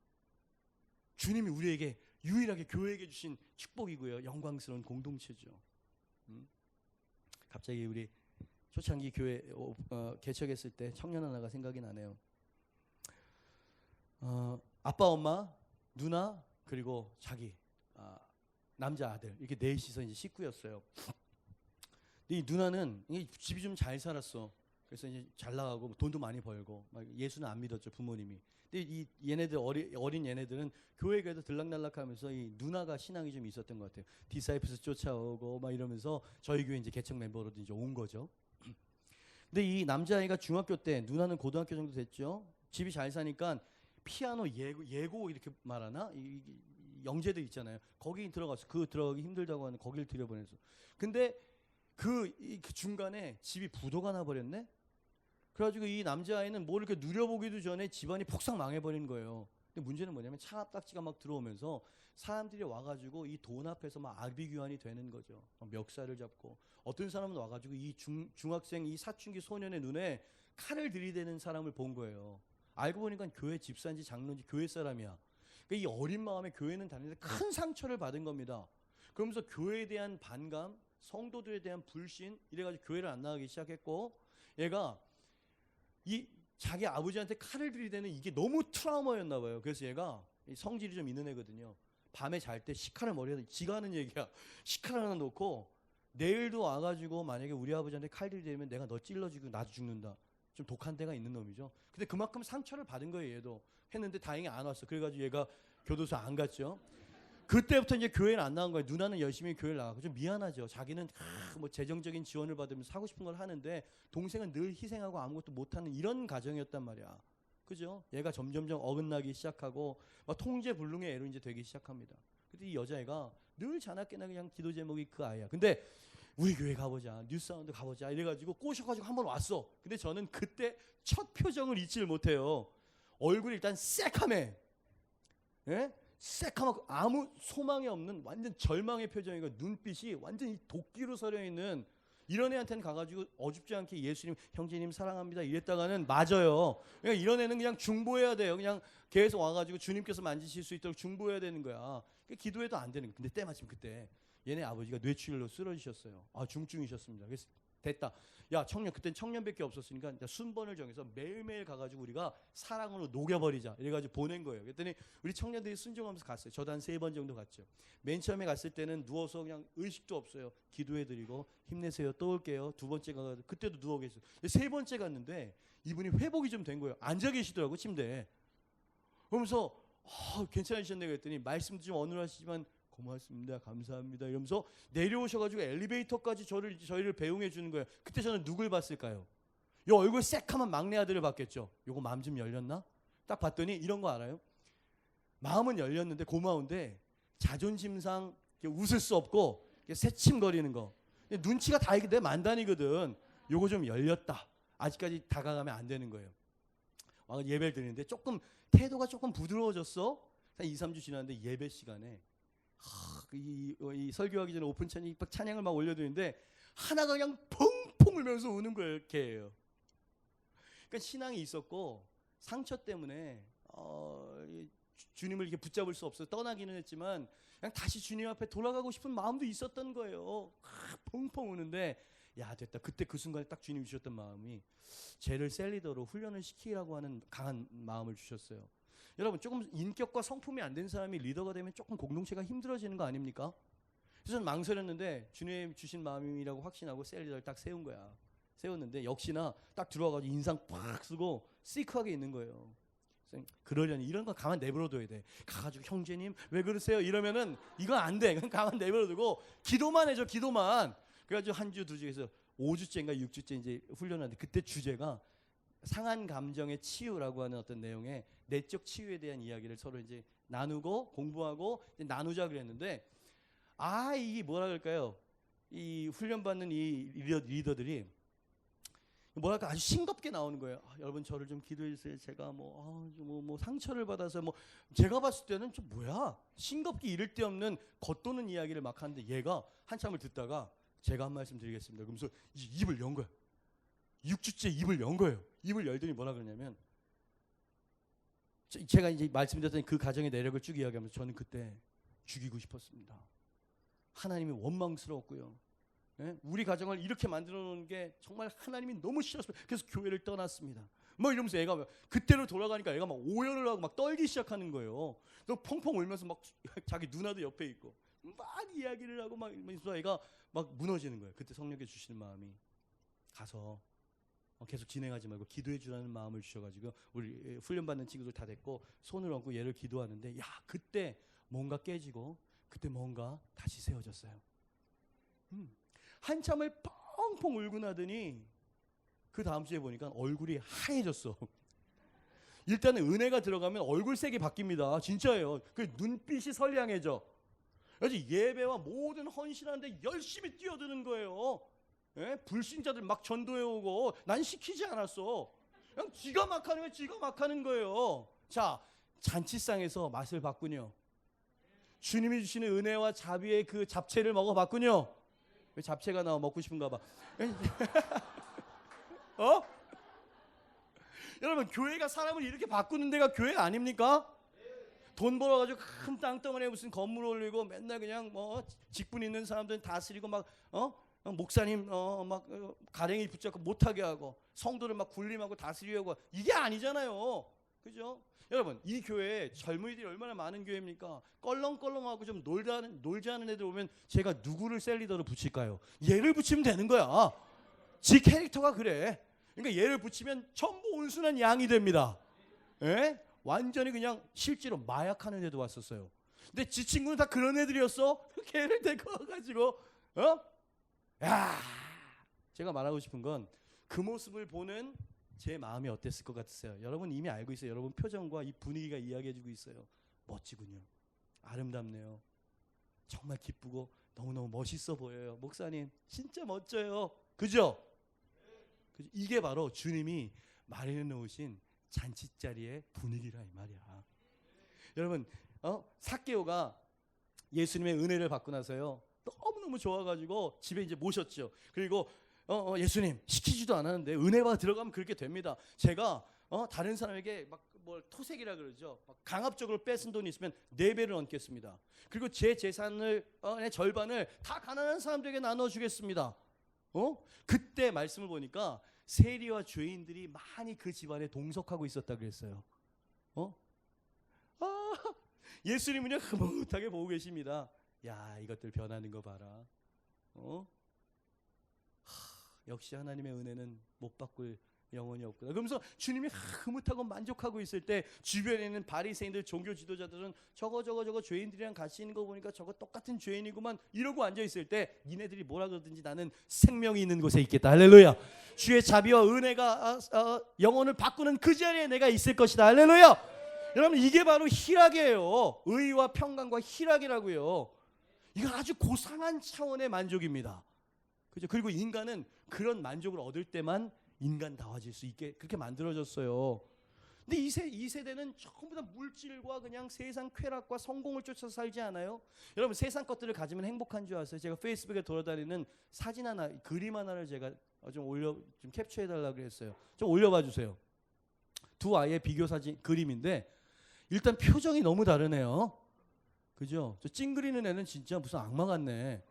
주님이 우리에게 유일하게 교회에게 주신 축복이고요, 영광스러운 공동체죠. 갑자기 우리 초창기 교회 개척했을 때 청년 하나가 생각이 나네요. 아빠, 엄마, 누나 그리고 자기 남자 아들 이렇게 넷이서 이제 식구였어요. 근데 이 누나는 집이 좀 잘 살았어. 그래서 이제 잘 나가고 돈도 많이 벌고 막 예수는 안 믿었죠, 부모님이. 근데 이 얘네들 어린 얘네들은 교회 가도 들락날락하면서 이 누나가 신앙이 좀 있었던 것 같아요. 디사이플스 쫓아오고 막 이러면서 저희 교회 이제 개척 멤버로도 이제 온 거죠. 근데 이 남자아이가 중학교 때, 누나는 고등학교 정도 됐죠. 집이 잘 사니까 피아노 예고 이렇게 말하나? 이 영재들 있잖아요. 거기 들어가서 들어가기 힘들다고 하는 거기를 들여보내서. 근데 그 중간에 집이 부도가 나버렸네. 그래가지고 이 남자아이는 뭘 이렇게 누려보기도 전에 집안이 폭삭 망해버린 거예요. 근데 문제는 뭐냐면 차압딱지가 막 들어오면서 사람들이 와가지고 이 돈 앞에서 막 아비규환이 되는 거죠. 멱살을 잡고 어떤 사람은 와가지고 이 중학생 이 사춘기 소년의 눈에 칼을 들이대는 사람을 본 거예요. 알고 보니까 교회 집사인지 장로인지 교회 사람이야. 그러니까 이 어린 마음에 교회는 다니는데 큰 상처를 받은 겁니다. 그러면서 교회에 대한 반감, 성도들에 대한 불신 이래가지고 교회를 안 나가기 시작했고, 얘가 이 자기 아버지한테 칼을 들이대는 이게 너무 트라우마였나 봐요. 그래서 얘가 성질이 좀 있는 애거든요. 밤에 잘 때 식칼을 머리에, 지가 하는 얘기야. 식칼 하나 놓고 내일도 와가지고 만약에 우리 아버지한테 칼 들이대면 내가 너 찔러주고 나도 죽는다. 좀 독한 데가 있는 놈이죠. 근데 그만큼 상처를 받은 거예요. 얘도 했는데 다행히 안 왔어. 그래가지고 얘가 교도소 안 갔죠. 그때부터 이제 교회는 안 나간 거예요. 누나는 열심히 교회를 나가고 좀 미안하죠. 자기는 뭐 재정적인 지원을 받으면서 하고 싶은 걸 하는데 동생은 늘 희생하고 아무것도 못하는 이런 가정이었단 말이야. 그죠? 얘가 점점점 어긋나기 시작하고 막 통제불능의 애로 이제 되기 시작합니다. 근데 이 여자애가 늘 자나깨나 그냥 기도 제목이 그 아이야. 근데 우리 교회 가보자, 뉴사운드 가보자 이래가지고 꼬셔가지고 한번 왔어. 근데 저는 그때 첫 표정을 잊지를 못해요. 얼굴이 일단 새카매, 예? 새카맣고 아무 소망이 없는 완전 절망의 표정이고 눈빛이 완전 히 도끼로 서려 있는 이런 애한테는 가가지고 어줍지 않게 예수님, 형제님 사랑합니다 이랬다가는 맞아요. 그러니까 이런 애는 그냥 중보해야 돼요. 그냥 계속 와가지고 주님께서 만지실 수 있도록 중보해야 되는 거야. 그러니까 기도해도 안 되는 거야. 근데 때마침 그때 얘네 아버지가 뇌출혈로 쓰러지셨어요. 아, 중증이셨습니다. 그래서 됐다. 야, 청년, 그땐 청년밖에 없었으니까 순번을 정해서 매일매일 가가지고 우리가 사랑으로 녹여버리자 이래가지고 보낸 거예요. 그랬더니 우리 청년들이 순종하면서 갔어요. 저도 한 3번 정도 갔죠. 맨 처음에 갔을 때는 누워서 그냥 의식도 없어요. 기도해드리고 힘내세요, 또 올게요. 2번째 가가지고 그때도 누워 계세요. 3번째 갔는데 이분이 회복이 좀 된 거예요. 앉아 계시더라고, 침대에. 그러면서 괜찮으셨네 그랬더니 말씀도 좀 어눌하시지만 고맙습니다, 감사합니다 이러면서 내려오셔가지고 엘리베이터까지 저희를 배웅해 주는 거예요. 그때 저는 누굴 봤을까요? 요 얼굴 새카만 막내 아들을 봤겠죠. 요거 마음 좀 열렸나? 딱 봤더니 이런 거 알아요? 마음은 열렸는데 고마운데 자존심상 웃을 수 없고 새침거리는 거. 눈치가 다 이게 내 만단이거든. 요거 좀 열렸다. 아직까지 다가가면 안 되는 거예요. 예배를 드리는데 조금 태도가 조금 부드러워졌어. 한 2, 3주 지났는데 예배 시간에 이 설교하기 전에 오픈 찬양을 막 올려드리는데 하나가 그냥 펑펑 울면서 우는 거예요. 걔예요. 그러니까 신앙이 있었고 상처 때문에 주님을 이렇게 붙잡을 수 없어서 떠나기는 했지만 그냥 다시 주님 앞에 돌아가고 싶은 마음도 있었던 거예요. 펑펑 우는데 야, 됐다. 그때 그 순간에 딱 주님이 주셨던 마음이 쟤를 셀리더로 훈련을 시키라고 하는 강한 마음을 주셨어요. 여러분, 조금 인격과 성품이 안 된 사람이 리더가 되면 조금 공동체가 힘들어지는 거 아닙니까? 그래서 저는 망설였는데 주님 주신 마음이라고 확신하고 셀리더를 딱 세운 거야. 세웠는데 역시나 딱 들어와가지고 인상 팍 쓰고 시크하게 있는 거예요. 그러려니 이런 거 가만 내버려둬야 돼. 가가지고 형제님 왜 그러세요? 이러면은 이거 안 돼. 그냥 가만 내버려두고 기도만 해줘, 기도만. 그래가지고 한 주, 2주 해서 5주째인가 6주째 이제 훈련하는데 그때 주제가 상한 감정의 치유라고 하는 어떤 내용의 내적 치유에 대한 이야기를 서로 이제 나누고 공부하고 이제 나누자 그랬는데 이게 뭐라 그럴까요? 이 훈련받는 이 리더들이 뭐랄까 아주 싱겁게 나오는 거예요. 여러분 저를 좀 기도해 주세요. 제가 뭐 상처를 받아서 뭐 제가 봤을 때는 좀 뭐야 싱겁게 이를 데 없는 겉도는 이야기를 막 하는데 얘가 한참을 듣다가 제가 한 말씀 드리겠습니다. 그러면서 입을 연 거야. 6주째 입을 연 거예요. 입을 열더니 뭐라 그러냐면 제가 이제 말씀드렸던 그 가정의 내력을 쭉 이야기하면서 저는 그때 죽이고 싶었습니다. 하나님이 원망스러웠고요. 예? 우리 가정을 이렇게 만들어 놓은 게 정말 하나님이 너무 싫었어요. 그래서 교회를 떠났습니다. 뭐 이러면서 애가 그때로 돌아가니까 애가 막 오열을 하고 막 떨기 시작하는 거예요. 또 펑펑 울면서 막 자기 누나도 옆에 있고 막 이야기를 하고 막 이러면서 애가 막 무너지는 거예요. 그때 성령께 주시는 마음이 가서 계속 진행하지 말고 기도해 주라는 마음을 주셔가지고 우리 훈련받는 친구들 다 됐고 손을 얹고 얘를 기도하는데 야 그때 뭔가 깨지고 그때 뭔가 다시 세워졌어요. 한참을 펑펑 울고 나더니 그 다음 주에 보니까 얼굴이 하얘졌어. 일단은 은혜가 들어가면 얼굴색이 바뀝니다. 진짜예요. 그 눈빛이 선량해져. 그래서 예배와 모든 헌신하는데 열심히 뛰어드는 거예요. 예? 불신자들 막 전도해 오고 난 시키지 않았어. 그냥 지가 막 하는 거예요. 지가 막 하는 거예요. 자, 잔치상에서 맛을 봤군요. 주님이 주시는 은혜와 자비의 그 잡채를 먹어봤군요. 왜 잡채가 나와 먹고 싶은가 봐. 여러분 교회가 사람을 이렇게 바꾸는 데가 교회 아닙니까? 돈 벌어가지고 큰 땅덩어리에 무슨 건물 올리고 맨날 그냥 직분 있는 사람들은 다스리고 막 목사님 막 가랭이 붙잡고 못하게 하고 성도를 막 군림하고 다스리려고 이게 아니잖아요. 그죠? 여러분 이 교회에 젊은이들이 얼마나 많은 교회입니까? 껄렁껄렁하고 좀 놀지 않은 애들 오면 제가 누구를 셀리더로 붙일까요? 얘를 붙이면 되는 거야. 지 캐릭터가 그래. 그러니까 얘를 붙이면 전부 온순한 양이 됩니다. 예? 완전히 그냥 실제로 마약하는 애도 왔었어요. 근데 지 친구는 다 그런 애들이었어. 걔를 데리고 와가지고 제가 말하고 싶은 건 그 모습을 보는 제 마음이 어땠을 것 같으세요? 여러분 이미 알고 있어요. 여러분 표정과 이 분위기가 이야기해주고 있어요. 멋지군요. 아름답네요. 정말 기쁘고 너무너무 멋있어 보여요. 목사님 진짜 멋져요. 그죠? 이게 바로 주님이 마련해 놓으신 잔치자리의 분위기라 이 말이야. 여러분 삭개오가 예수님의 은혜를 받고 나서요 너무너무 좋아가지고 집에 이제 모셨죠. 그리고 예수님 시키지도 않았는데 은혜 받아 들어가면 그렇게 됩니다. 제가 다른 사람에게 막 뭘 토색이라 그러죠. 강압적으로 뺏은 돈이 있으면 4배를 얹겠습니다. 그리고 제 재산을 절반을 다 가난한 사람들에게 나눠주겠습니다. 그때 말씀을 보니까 세리와 죄인들이 많이 그 집안에 동석하고 있었다 그랬어요. 예수님은요 흐뭇하게 보고 계십니다. 야, 이것들 변하는 거 봐라. 역시 하나님의 은혜는 못 바꿀 영혼이 없구나. 그러면서 주님이 흐뭇하고 만족하고 있을 때 주변에 있는 바리새인들 종교 지도자들은 저거 죄인들이랑 같이 있는 거 보니까 저거 똑같은 죄인이구만 이러고 앉아 있을 때 니네들이 뭐라 그러든지 나는 생명이 있는 곳에 있겠다. 할렐루야. 주의 자비와 은혜가 영혼을 바꾸는 그 자리에 내가 있을 것이다. 할렐루야. 여러분 이게 바로 희락이에요. 의와 평강과 희락이라고요. 이건 아주 고상한 차원의 만족입니다. 그죠? 그리고 인간은 그런 만족을 얻을 때만 인간다워질 수 있게 그렇게 만들어졌어요. 근데 이 세대는 전부 다 물질과 그냥 세상 쾌락과 성공을 쫓아서 살지 않아요? 여러분 세상 것들을 가지면 행복한 줄 아세요? 제가 페이스북에 돌아다니는 사진 하나, 그림 하나를 제가 좀 캡처해 달라고 그랬어요. 좀 올려봐 주세요. 두 아이의 비교 사진 그림인데 일단 표정이 너무 다르네요. 그죠? 저 찡그리는 애는 진짜 무슨 악마 같네.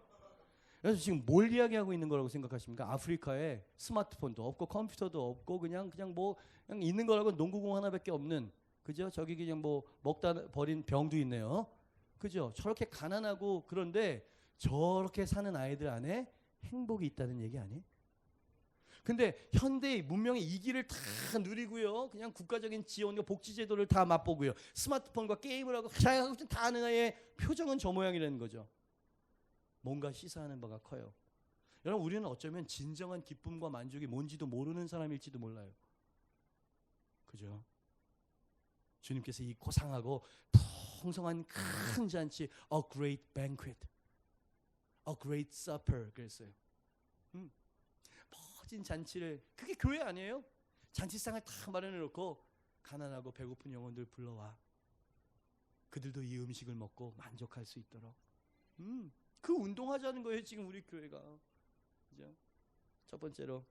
그래서 지금 뭘 이야기하고 있는 거라고 생각하십니까? 아프리카에 스마트폰도 없고 컴퓨터도 없고 그냥 있는 거라고 농구공 하나밖에 없는, 그죠? 저기 그냥 뭐 먹다 버린 병도 있네요. 그죠? 저렇게 가난하고 그런데 저렇게 사는 아이들 안에 행복이 있다는 얘기 아니에요? 근데 현대의 문명의 이 길을 다 누리고요. 그냥 국가적인 지원과 복지제도를 다 맛보고요. 스마트폰과 게임을 하고 다 하는 아이의 표정은 저 모양이라는 거죠. 뭔가 시사하는 바가 커요. 여러분 우리는 어쩌면 진정한 기쁨과 만족이 뭔지도 모르는 사람일지도 몰라요. 그죠? 주님께서 이 고상하고 풍성한 큰 잔치, a great banquet, a great supper 그랬어요. 멋진 잔치를, 그게 교회 아니에요? 잔치상을 다 마련해 놓고 가난하고 배고픈 영혼들 불러와. 그들도 이 음식을 먹고 만족할 수 있도록. 그 운동하자는 거예요 지금 우리 교회가. 그죠? 첫 번째로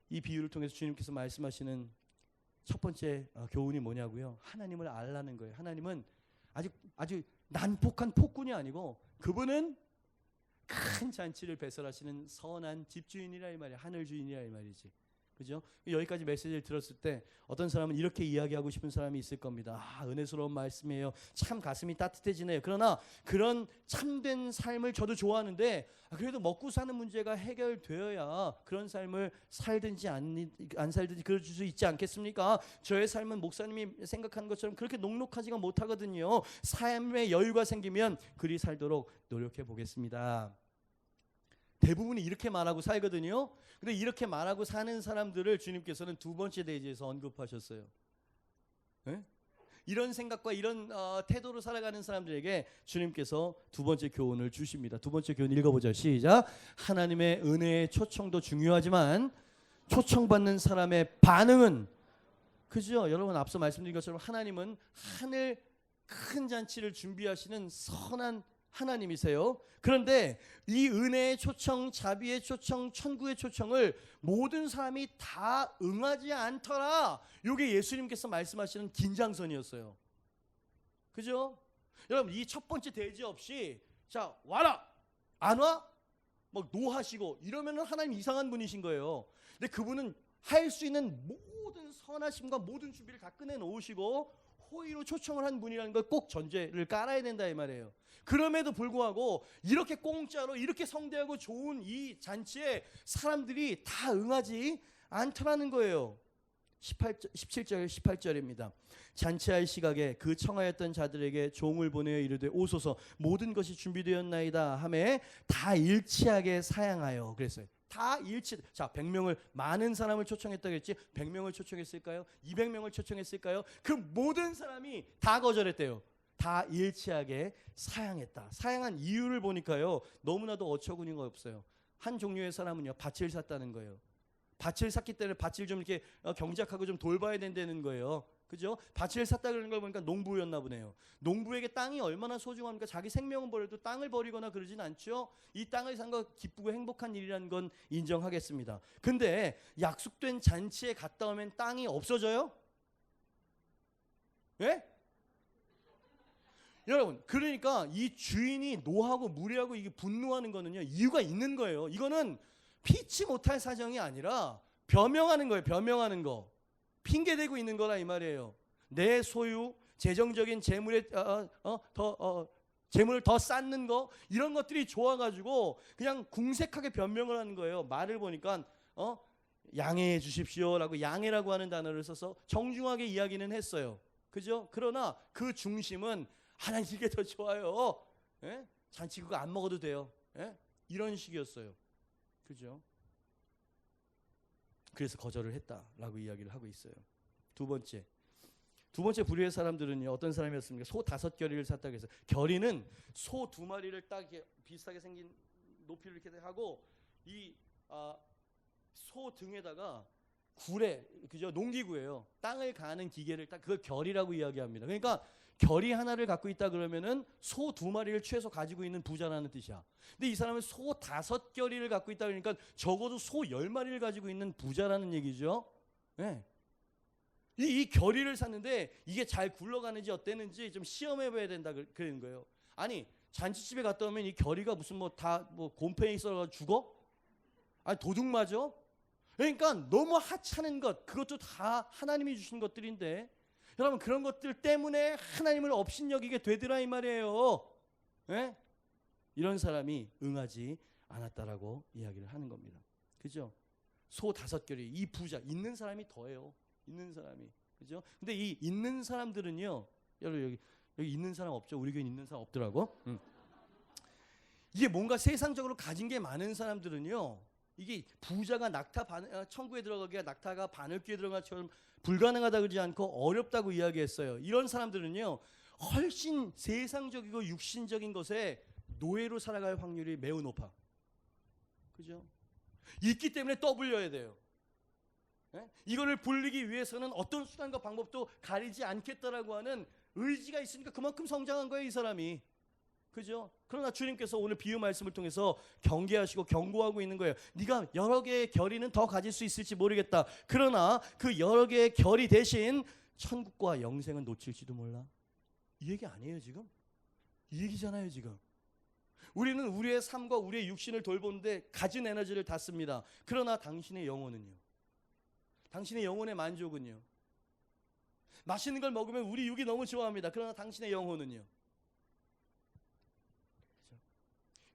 이 비유를 통해서 주님께서 말씀하시는 첫 번째 교훈이 뭐냐고요? 하나님을 알라는 거예요. 하나님은 아주 난폭한 폭군이 아니고 그분은 큰 잔치를 배설하시는 선한 집주인이라 이 말이야. 하늘 주인이라 이 말이지. 그죠? 여기까지 메시지를 들었을 때 어떤 사람은 이렇게 이야기하고 싶은 사람이 있을 겁니다. 은혜스러운 말씀이에요. 참 가슴이 따뜻해지네요. 그러나 그런 참된 삶을 저도 좋아하는데 그래도 먹고 사는 문제가 해결되어야 그런 삶을 살든지 안 살든지 그럴 수 있지 않겠습니까? 저의 삶은 목사님이 생각하는 것처럼 그렇게 녹록하지가 못하거든요. 삶의 여유가 생기면 그리 살도록 노력해 보겠습니다. 대부분이 이렇게 말하고 살거든요. 근데 이렇게 말하고 사는 사람들을 주님께서는 두 번째 대지에서 언급하셨어요. 네? 이런 생각과 이런 태도로 살아가는 사람들에게 주님께서 두 번째 교훈을 주십니다. 두 번째 교훈 읽어보죠. 시작. 하나님의 은혜의 초청도 중요하지만 초청받는 사람의 반응은, 그죠? 여러분 앞서 말씀드린 것처럼 하나님은 하늘 큰 잔치를 준비하시는 선한 하나님이세요. 그런데 이 은혜의 초청, 자비의 초청, 천국의 초청을 모든 사람이 다 응하지 않더라. 이게 예수님께서 말씀하시는 긴장선이었어요. 그죠? 여러분 이 첫 번째 대지 없이 자 와라 안 와? 막 노하시고 이러면 하나님 이상한 분이신 거예요. 근데 그분은 할 수 있는 모든 선하심과 모든 준비를 다 꺼내 놓으시고 호의로 초청을 한 분이라는 걸 꼭 전제를 깔아야 된다 이 말이에요. 그럼에도 불구하고 이렇게 공짜로 이렇게 성대하고 좋은 이 잔치에 사람들이 다 응하지 않더라는 거예요. 17절 18절입니다. 잔치할 시각에 그 청하였던 자들에게 종을 보내어 이르되 오소서 모든 것이 준비되었나이다 하매 다 일치하게 사양하여 그랬어요. 다 일치. 자, 100명을 많은 사람을 초청했다고 했지 100명을 초청했을까요? 200명을 초청했을까요? 그 모든 사람이 다 거절했대요. 다 일치하게 사양했다. 사양한 이유를 보니까요, 너무나도 어처구니가 없어요. 한 종류의 사람은요, 밭을 샀다는 거예요. 밭을 샀기 때문에 밭을 좀 이렇게 경작하고 좀 돌봐야 된다는 거예요. 그죠? 밭을 샀다 그러는 걸 보니까 농부였나 보네요. 농부에게 땅이 얼마나 소중합니까? 자기 생명은 버려도 땅을 버리거나 그러진 않죠. 이 땅을 산 거 기쁘고 행복한 일이라는 건 인정하겠습니다. 근데 약속된 잔치에 갔다 오면 땅이 없어져요? 예? 여러분, 그러니까 이 주인이 노하고 무리하고 이게 분노하는 거는요, 이유가 있는 거예요. 이거는 피치 못할 사정이 아니라 변명하는 거예요. 변명하는 거. 핑계대고 있는 거라 이 말이에요. 내 소유, 재정적인 재물에 재물을 더 쌓는 거, 이런 것들이 좋아가지고 그냥 궁색하게 변명을 하는 거예요. 말을 보니까 양해해 주십시오라고, 양해라고 하는 단어를 써서 정중하게 이야기는 했어요. 그죠? 그러나 그 중심은 하나님 이게 더 좋아요. 예? 잔치 그거 안 먹어도 돼요. 예? 이런 식이었어요. 그죠? 그래서 거절을 했다라고 이야기를 하고 있어요. 두 번째 부류의 사람들은요, 어떤 사람이었습니까? 소 5결의를 샀다고 해서, 결의는 소 2마리를 딱 이렇게 비슷하게 생긴 높이를 이렇게 하고 이 소 등에다가 구레, 그죠? 농기구예요. 땅을 가는 기계를 딱, 그걸 결의라고 이야기합니다. 그러니까 결의 하나를 갖고 있다 그러면은 소 2마리를 최소 가지고 있는 부자라는 뜻이야. 근데 이 사람은 소 5결의를 갖고 있다 그러니까 적어도 소 10마리를 가지고 있는 부자라는 얘기죠. 네. 이 결의를 샀는데 이게 잘 굴러가는지 어땠는지 좀 시험해봐야 된다 그러는 거예요. 아니, 잔치집에 갔다 오면 이 결의가 무슨 곰팡이 썰어가지고 죽어? 아니, 도둑 맞아? 그러니까 너무 하찮은 것, 그것도 다 하나님이 주신 것들인데, 여러분, 그런 것들 때문에 하나님을 업신여기게 되더라 이 말이에요. 예? 이런 사람이 응하지 않았다라고 이야기를 하는 겁니다. 그죠? 소 5결의 이 부자, 있는 사람이 더해요. 있는 사람이. 그죠? 근데 이 있는 사람들은요, 여러분 여기 있는 사람 없죠? 우리 교회 있는 사람 없더라고. 이게 뭔가 세상적으로 가진 게 많은 사람들은요, 이게 부자가 천국에 들어가기가 낙타가 바늘귀에 들어가처럼 불가능하다 그러지 않고 어렵다고 이야기했어요. 이런 사람들은요, 훨씬 세상적이고 육신적인 것에 노예로 살아갈 확률이 매우 높아. 그죠? 있기 때문에 떠불려야 돼요. 네? 이거를 불리기 위해서는 어떤 수단과 방법도 가리지 않겠다라고 하는 의지가 있으니까 그만큼 성장한 거예요, 이 사람이. 그죠? 그러나 주님께서 오늘 비유 말씀을 통해서 경계하시고 경고하고 있는 거예요. 네가 여러 개의 결의는 더 가질 수 있을지 모르겠다. 그러나 그 여러 개의 결의 대신 천국과 영생은 놓칠지도 몰라. 이 얘기 아니에요 지금? 이 얘기잖아요 지금. 우리는 우리의 삶과 우리의 육신을 돌보는데 가진 에너지를 다 씁니다. 그러나 당신의 영혼은요? 당신의 영혼의 만족은요? 맛있는 걸 먹으면 우리 육이 너무 좋아합니다. 그러나 당신의 영혼은요?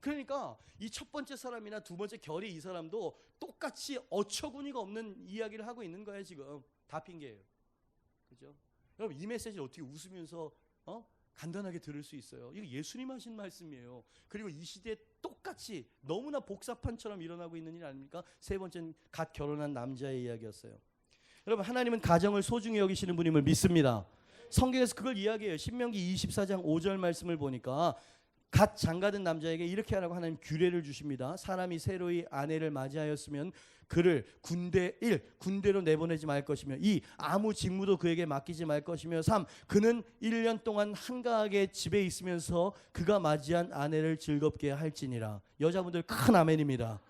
그러니까 이 첫 번째 사람이나 두 번째 결의 이 사람도 똑같이 어처구니가 없는 이야기를 하고 있는 거예요 지금. 다 핑계예요. 그죠? 여러분, 이 메시지를 어떻게 웃으면서 간단하게 들을 수 있어요? 이거 예수님 하신 말씀이에요. 그리고 이 시대에 똑같이 너무나 복사판처럼 일어나고 있는 일 아닙니까? 세 번째는 갓 결혼한 남자의 이야기였어요. 여러분, 하나님은 가정을 소중히 여기시는 분임을 믿습니다. 성경에서 그걸 이야기해요. 신명기 24장 5절 말씀을 보니까 갓 장가든 남자에게 이렇게 하라고 하나님 규례를 주십니다. 사람이 새로이 아내를 맞이하였으면 그를 군대로 내보내지 말 것이며 2. 아무 직무도 그에게 맡기지 말 것이며 3. 그는 1년 동안 한가하게 집에 있으면서 그가 맞이한 아내를 즐겁게 할지니라. 여자분들 큰 아멘입니다.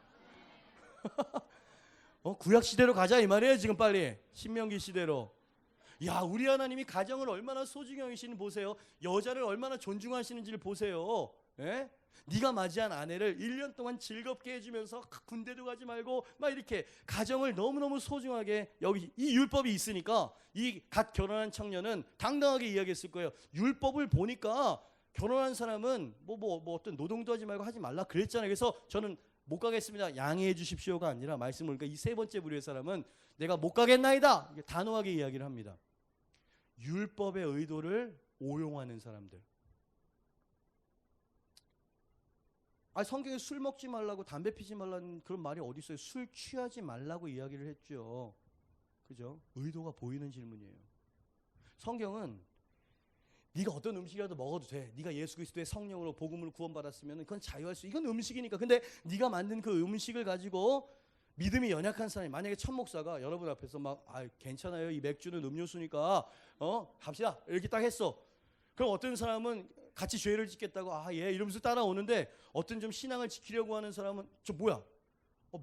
구약 시대로 가자 이 말이에요 지금. 빨리 신명기 시대로. 야, 우리 하나님이 가정을 얼마나 소중히 여기시는 보세요. 여자를 얼마나 존중하시는지를 보세요. 예? 네가 맞이한 아내를 1년 동안 즐겁게 해주면서 군대도 가지 말고 막 이렇게 가정을 너무너무 소중하게 여기, 이 율법이 있으니까 이 갓 결혼한 청년은 당당하게 이야기했을 거예요. 율법을 보니까 결혼한 사람은 어떤 노동도 하지 말고 하지 말라 그랬잖아요. 그래서 저는 못 가겠습니다. 양해해 주십시오가 아니라 말씀을 보니까 이 세 번째 부류의 사람은 내가 못 가겠나이다. 단호하게 이야기를 합니다. 율법의 의도를 오용하는 사람들. 아, 성경에 술 먹지 말라고 담배 피지 말라는 그런 말이 어디 있어요? 술 취하지 말라고 이야기를 했죠. 그죠? 의도가 보이는 질문이에요. 성경은 네가 어떤 음식이라도 먹어도 돼. 네가 예수 그리스도의 성령으로 복음으로 구원받았으면 그건 자유할 수. 이건 음식이니까. 근데 네가 만든 그 음식을 가지고 믿음이 연약한 사람이, 만약에 천 목사가 여러분 앞에서 막 괜찮아요. 이 맥주는 음료수니까 갑시다. 이렇게 딱 했어. 그럼 어떤 사람은 같이 죄를 짓겠다고 예 이러면서 따라오는데, 어떤 좀 신앙을 지키려고 하는 사람은 저 뭐야?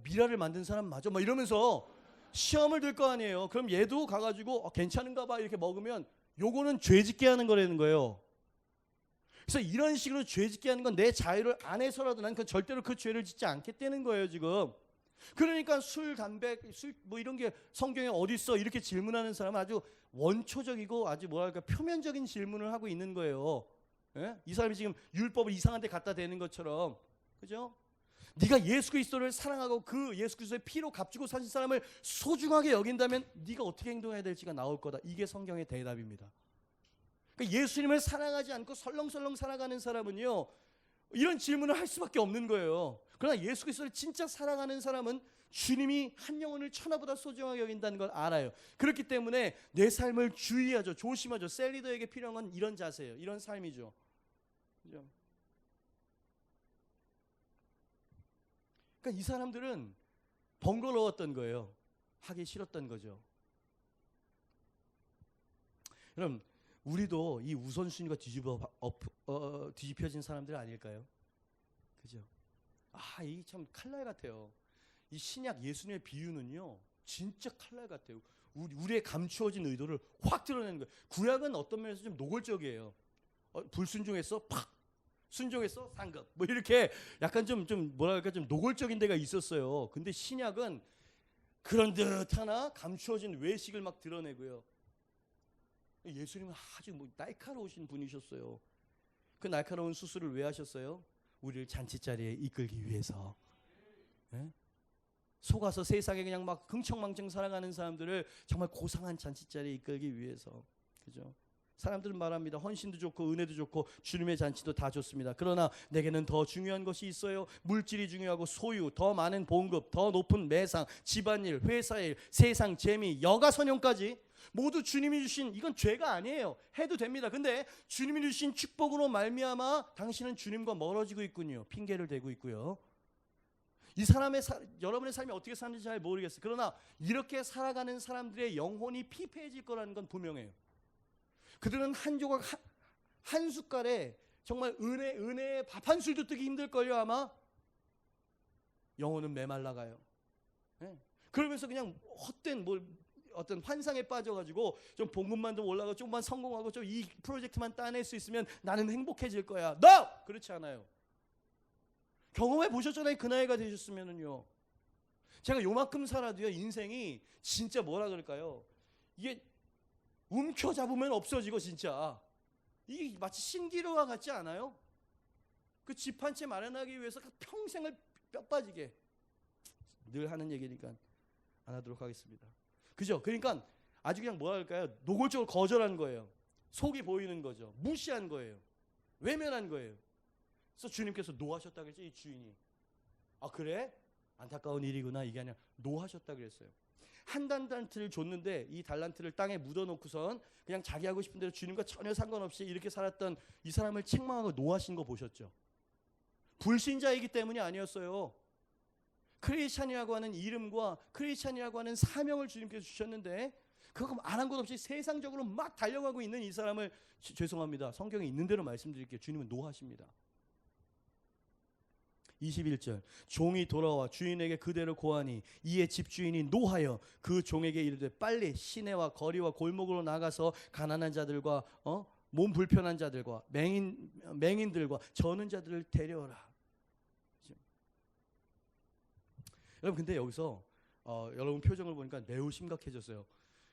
미라를 만든 사람 맞아? 막 이러면서 시험을 들 거 아니에요. 그럼 얘도 가가지고 괜찮은가 봐 이렇게 먹으면 요거는 죄 짓게 하는 거라는 거예요. 그래서 이런 식으로 죄 짓게 하는 건 내 자유를 안 해서라도 난 절대로 그 죄를 짓지 않겠다는 거예요 지금. 그러니까 술, 담배, 뭐 이런 게 성경에 어디 있어? 이렇게 질문하는 사람은 아주 원초적이고 아주 뭐랄까 표면적인 질문을 하고 있는 거예요. 예? 이 사람이 지금 율법을 이상한 데 갖다 대는 것처럼. 그죠? 네가 예수 그리스도를 사랑하고 그 예수 그리스도의 피로 값주고 사신 사람을 소중하게 여긴다면 네가 어떻게 행동해야 될지가 나올 거다. 이게 성경의 대답입니다. 그러니까 예수님을 사랑하지 않고 설렁설렁 살아가는 사람은요, 이런 질문을 할 수밖에 없는 거예요. 그러나 예수 그리스도를 진짜 사랑하는 사람은 주님이 한 영혼을 천하보다 소중하게 여긴다는 걸 알아요. 그렇기 때문에 내 삶을 주의하죠. 조심하죠. 셀리더에게 필요한 건 이런 자세예요. 이런 삶이죠. 그죠? 그러니까 이 사람들은 번거로웠던 거예요. 하기 싫었던 거죠. 그럼 우리도 이 우선순위가 뒤집혀진 사람들 아닐까요? 그죠? 이 참 칼날 같아요. 이 신약 예수님의 비유는요, 진짜 칼날 같아요. 우리의 감추어진 의도를 확 드러내는 거예요. 구약은 어떤 면에서 좀 노골적이에요. 불순종했어? 팍! 순종했어? 상급. 뭐 이렇게 약간 좀 뭐랄까 좀 노골적인 데가 있었어요. 근데 신약은 그런 듯 하나 감추어진 외식을 막 드러내고요. 예수님은 아주 날카로우신 분이셨어요. 그 날카로운 수술을 왜 하셨어요? 우리를 잔치자리에 이끌기 위해서. 네? 속아서 세상에 그냥 막 흥청망청 살아가는 사람들을 정말 고상한 잔치자리에 이끌기 위해서. 그죠? 사람들은 말합니다. 헌신도 좋고 은혜도 좋고 주님의 잔치도 다 좋습니다. 그러나 내게는 더 중요한 것이 있어요. 물질이 중요하고 소유, 더 많은 봉급, 더 높은 매상, 집안일, 회사일, 세상 재미, 여가선용까지 모두 주님이 주신, 이건 죄가 아니에요. 해도 됩니다. 근데 주님이 주신 축복으로 말미암아 당신은 주님과 멀어지고 있군요. 핑계를 대고 있고요. 이 사람의 여러분의 삶이 어떻게 사는지 잘 모르겠어요. 그러나 이렇게 살아가는 사람들의 영혼이 피폐해질 거라는 건 분명해요. 그들은 한 조각 한 숟갈에 정말 은혜의 밥 한 술도 뜨기 힘들걸요 아마. 영혼은 메말라가요. 네. 그러면서 그냥 헛된 어떤 환상에 빠져가지고 좀 봉급만 좀 올라가고 조금만 성공하고 좀 이 프로젝트만 따낼 수 있으면 나는 행복해질 거야. No! 그렇지 않아요. 경험해 보셨잖아요. 그 나이가 되셨으면은요. 제가 요만큼 살아도요 인생이 진짜 뭐라 그럴까요? 이게 움켜잡으면 없어지고 진짜 이게 마치 신기루와 같지 않아요? 그 집 한 채 마련하기 위해서 평생을 뼈 빠지게 늘 하는 얘기니까 안 하도록 하겠습니다. 그죠? 그러니까 아주 그냥 뭐랄까요? 노골적으로 거절한 거예요. 속이 보이는 거죠. 무시한 거예요. 외면한 거예요. 그래서 주님께서 노하셨다 그랬죠. 이 주인이. 그래? 안타까운 일이구나. 이게 아니라 노하셨다 그랬어요. 한 달란트를 줬는데 이 달란트를 땅에 묻어놓고선 그냥 자기 하고 싶은 대로 주님과 전혀 상관없이 이렇게 살았던 이 사람을 책망하고 노하신 거 보셨죠? 불신자이기 때문이 아니었어요. 크리스찬이라고 하는 이름과 크리스찬이라고 하는 사명을 주님께서 주셨는데 그거 안 한 것 없이 세상적으로 막 달려가고 있는 이 사람을 죄송합니다. 성경에 있는 대로 말씀드릴게요. 주님은 노하십니다. 21절 종이 돌아와 주인에게 그대로 고하니 이에 집주인이 노하여 그 종에게 이르되 빨리 시내와 거리와 골목으로 나가서 가난한 자들과 몸 불편한 자들과 맹인들과 저는 자들을 데려오라. 여러분 근데 여기서 여러분 표정을 보니까 매우 심각해졌어요.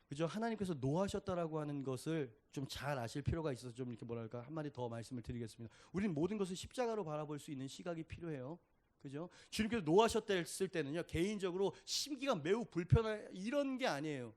그죠? 하나님께서 노하셨다라고 하는 것을 좀 잘 아실 필요가 있어서 좀 이렇게 뭐랄까 한마디 더 말씀을 드리겠습니다. 우리는 모든 것을 십자가로 바라볼 수 있는 시각이 필요해요. 그죠? 주님께서 노하셨다 했을 때는요 개인적으로 심기가 매우 불편한 이런 게 아니에요.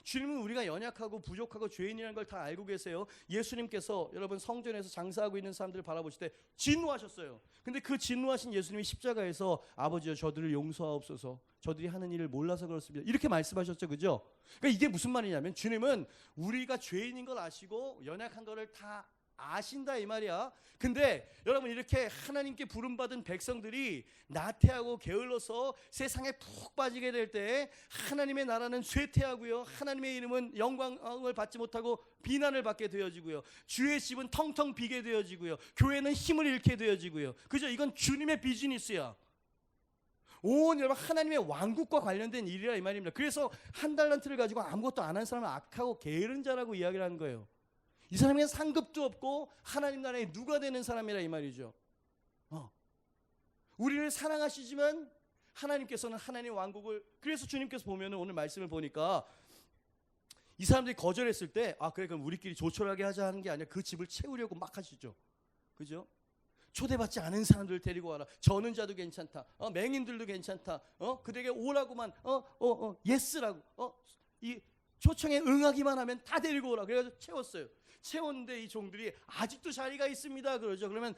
주님은 우리가 연약하고 부족하고 죄인이라는 걸 다 알고 계세요. 예수님께서 여러분 성전에서 장사하고 있는 사람들을 바라보실 때 진노하셨어요. 근데 그 진노하신 예수님이 십자가에서 아버지여 저들을 용서하옵소서, 저들이 하는 일을 몰라서 그렇습니다, 이렇게 말씀하셨죠. 그죠? 그러니까 이게 무슨 말이냐면 주님은 우리가 죄인인 걸 아시고 연약한 거를 다 아신다 이 말이야. 근데 여러분 이렇게 하나님께 부름받은 백성들이 나태하고 게을러서 세상에 푹 빠지게 될 때 하나님의 나라는 쇠퇴하고요, 하나님의 이름은 영광을 받지 못하고 비난을 받게 되어지고요, 주의 집은 텅텅 비게 되어지고요, 교회는 힘을 잃게 되어지고요. 그죠? 이건 주님의 비즈니스야. 온 여러분 하나님의 왕국과 관련된 일이라 이 말입니다. 그래서 한 달란트를 가지고 아무것도 안 한 사람은 악하고 게으른 자라고 이야기를 하는 거예요. 이 사람이 상급도 없고 하나님 나라에 누가 되는 사람이라 이 말이죠. 우리를 사랑하시지만 하나님께서는 하나님의 왕국을, 그래서 주님께서 보면 오늘 말씀을 보니까 이 사람들이 거절했을 때 그래 그럼 우리끼리 조촐하게 하자 하는 게 아니라 그 집을 채우려고 막 하시죠. 그죠? 초대받지 않은 사람들을 데리고 와라. 저는 자도 괜찮다. 맹인들도 괜찮다. 그들에게 오라고만 예스라고 이 초청에 응하기만 하면 다 데리고 오라. 그래가지고 채웠어요. 채웠는데 이 종들이 아직도 자리가 있습니다 그러죠. 그러면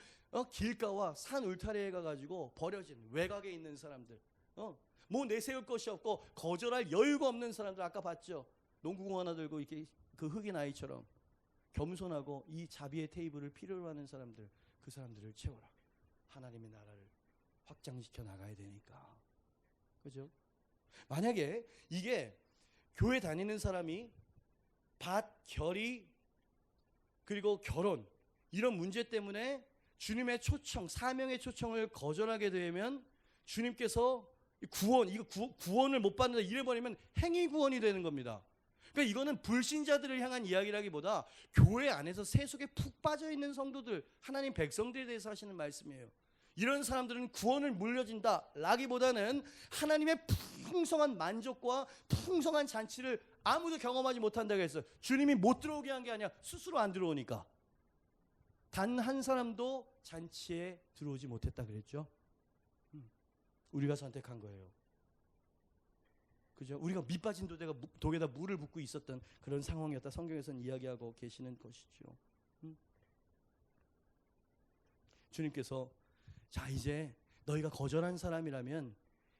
길가와 산 울타리에 가가지고 버려진 외곽에 있는 사람들, 뭐 내세울 것이 없고 거절할 여유가 없는 사람들, 아까 봤죠. 농구공 하나 들고 이렇게 그 흑인 아이처럼 겸손하고 이 자비의 테이블을 필요로 하는 사람들, 그 사람들을 채워라. 하나님의 나라를 확장시켜 나가야 되니까. 그죠? 만약에 이게 교회 다니는 사람이 밭, 결의, 그리고 결혼 이런 문제 때문에 주님의 초청, 사명의 초청을 거절하게 되면 주님께서 구원을 못 받는다 이래버리면 행위 구원이 되는 겁니다. 그러니까 이거는 불신자들을 향한 이야기라기보다 교회 안에서 세속에 푹 빠져 있는 성도들, 하나님 백성들에 대해서 하시는 말씀이에요. 이런 사람들은 구원을 물려진다 라기보다는 하나님의 풍성한 만족과 풍성한 잔치를 아무도 경험하지 못한다고 했어요. 주님이 못 들어오게 한 게 아니라 스스로 안 들어오니까. 단 한 사람도 잔치에 들어오지 못했다 그랬죠. 우리가 선택한 거예요. 그죠? 우리가 밑빠진 독에다 물을 붓고 있었던 그런 상황이었다 성경에서는 이야기하고 계시는 것이죠. 주님께서 자 이제 너희가 거절한 사람이라면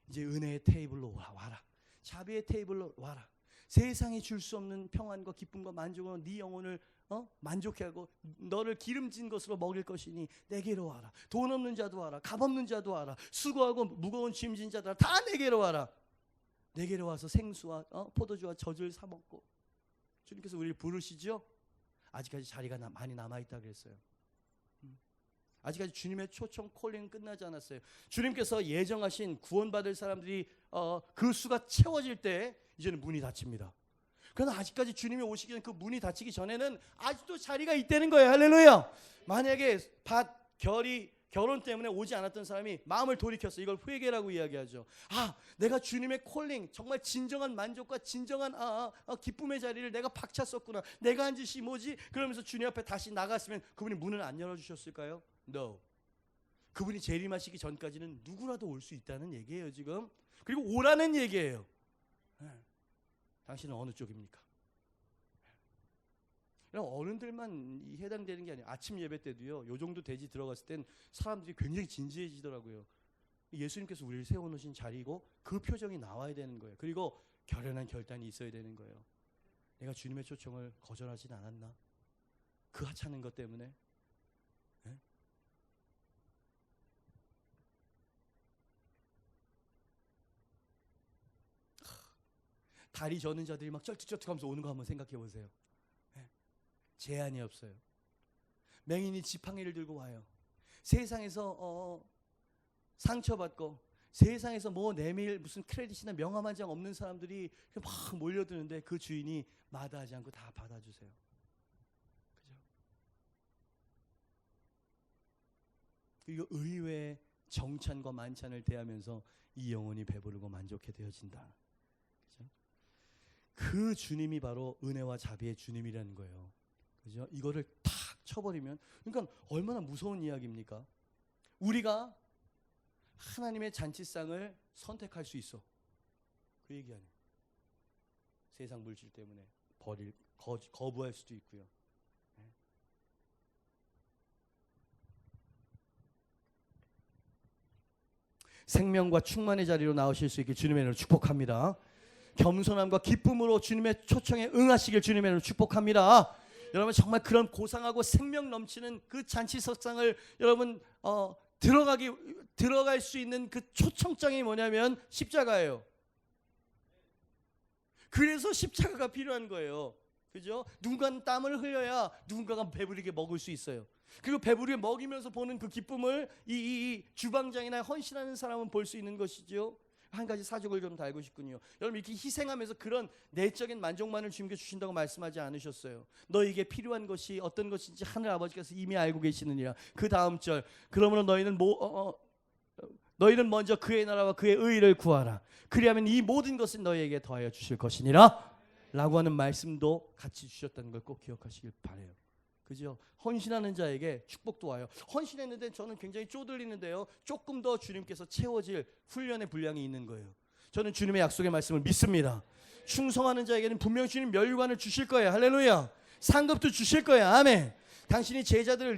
이제 은혜의 테이블로 와라. 자비의 테이블로 와라. 세상이 줄 수 없는 평안과 기쁨과 만족으로 네 영혼을 만족해 하고 너를 기름진 것으로 먹일 것이니 내게로 와라. 돈 없는 자도 와라. 값 없는 자도 와라. 수고하고 무거운 짐진 자들 다 내게로 와라. 내게로 와서 생수와 포도주와 젖을 사 먹고. 주님께서 우리를 부르시죠. 아직까지 자리가 많이 남아있다 그랬어요. 아직까지 주님의 초청 콜링은 끝나지 않았어요. 주님께서 예정하신 구원받을 사람들이 그 수가 채워질 때 이제는 문이 닫힙니다. 그러나 아직까지 주님이 오시기 전 그 문이 닫히기 전에는 아직도 자리가 있다는 거예요. 할렐루야. 만약에 결혼 때문에 오지 않았던 사람이 마음을 돌이켰어. 이걸 회개라고 이야기하죠. 내가 주님의 콜링, 정말 진정한 만족과 진정한 기쁨의 자리를 내가 박찼었구나. 내가 한 짓이 뭐지? 그러면서 주님 앞에 다시 나갔으면 그분이 문을 안 열어주셨을까요? No. 그분이 재림하시기 전까지는 누구라도 올 수 있다는 얘기예요 지금. 그리고 오라는 얘기예요. 당신은 어느 쪽입니까? 어른들만 해당되는 게 아니에요. 아침 예배 때도요, 요 정도 대지 들어갔을 땐 사람들이 굉장히 진지해지더라고요. 예수님께서 우리를 세워놓으신 자리이고 그 표정이 나와야 되는 거예요. 그리고 결연한 결단이 있어야 되는 거예요. 내가 주님의 초청을 거절하진 않았나? 그 하찮은 것 때문에? 다리 저는 자들이 막 쩔뚝쩔뚝하면서 오는 거 한번 생각해 보세요. 제한이 없어요. 맹인이 지팡이를 들고 와요. 세상에서 상처받고 세상에서 뭐 내밀 무슨 크레딧이나 명함 한 장 없는 사람들이 막 몰려드는데 그 주인이 마다하지 않고 다 받아주세요. 그죠? 그리고 의외의 정찬과 만찬을 대하면서 이 영혼이 배부르고 만족해 되어진다. 그죠? 그 주님이 바로 은혜와 자비의 주님이라는 거예요. 그죠? 이거를 탁 쳐버리면, 그러니까 얼마나 무서운 이야기입니까? 우리가 하나님의 잔치상을 선택할 수 있어. 그 얘기 아니에요. 세상 물질 때문에 거부할 수도 있고요. 생명과 충만의 자리로 나오실 수 있게 주님의 이름으로 축복합니다. 겸손함과 기쁨으로 주님의 초청에 응하시길 주님의 이름으로 축복합니다. 여러분 정말 그런 고상하고 생명 넘치는 그 잔치석상을 여러분 들어갈 수 있는 그 초청장이 뭐냐면 십자가예요. 그래서 십자가가 필요한 거예요. 그죠? 누군가는 땀을 흘려야 누군가가 배부르게 먹을 수 있어요. 그리고 배부르게 먹이면서 보는 그 기쁨을 이 주방장이나 헌신하는 사람은 볼 수 있는 것이죠. 한 가지 사족을 좀 달고 싶군요. 여러분 이렇게 희생하면서 그런 내적인 만족만을 주님께 주신다고 말씀하지 않으셨어요. 너에게 필요한 것이 어떤 것인지 하늘 아버지께서 이미 알고 계시느니라. 그 다음 절 그러므로 너희는 먼저 그의 나라와 그의 의를 구하라. 그리하면 이 모든 것은 너희에게 더하여 주실 것이니라 라고 하는 말씀도 같이 주셨다는 걸 꼭 기억하시길 바라요. 그죠? 헌신하는 자에게 축복도 와요. 헌신했는데 저는 굉장히 쪼들리는데요. 조금 더 주님께서 채워질 훈련의 분량이 있는 거예요. 저는 주님의 약속의 말씀을 믿습니다. 충성하는 자에게는 분명 주님 멸류관을 주실 거예요. 할렐루야. 상급도 주실 거예요. 아멘. 당신이 제자들을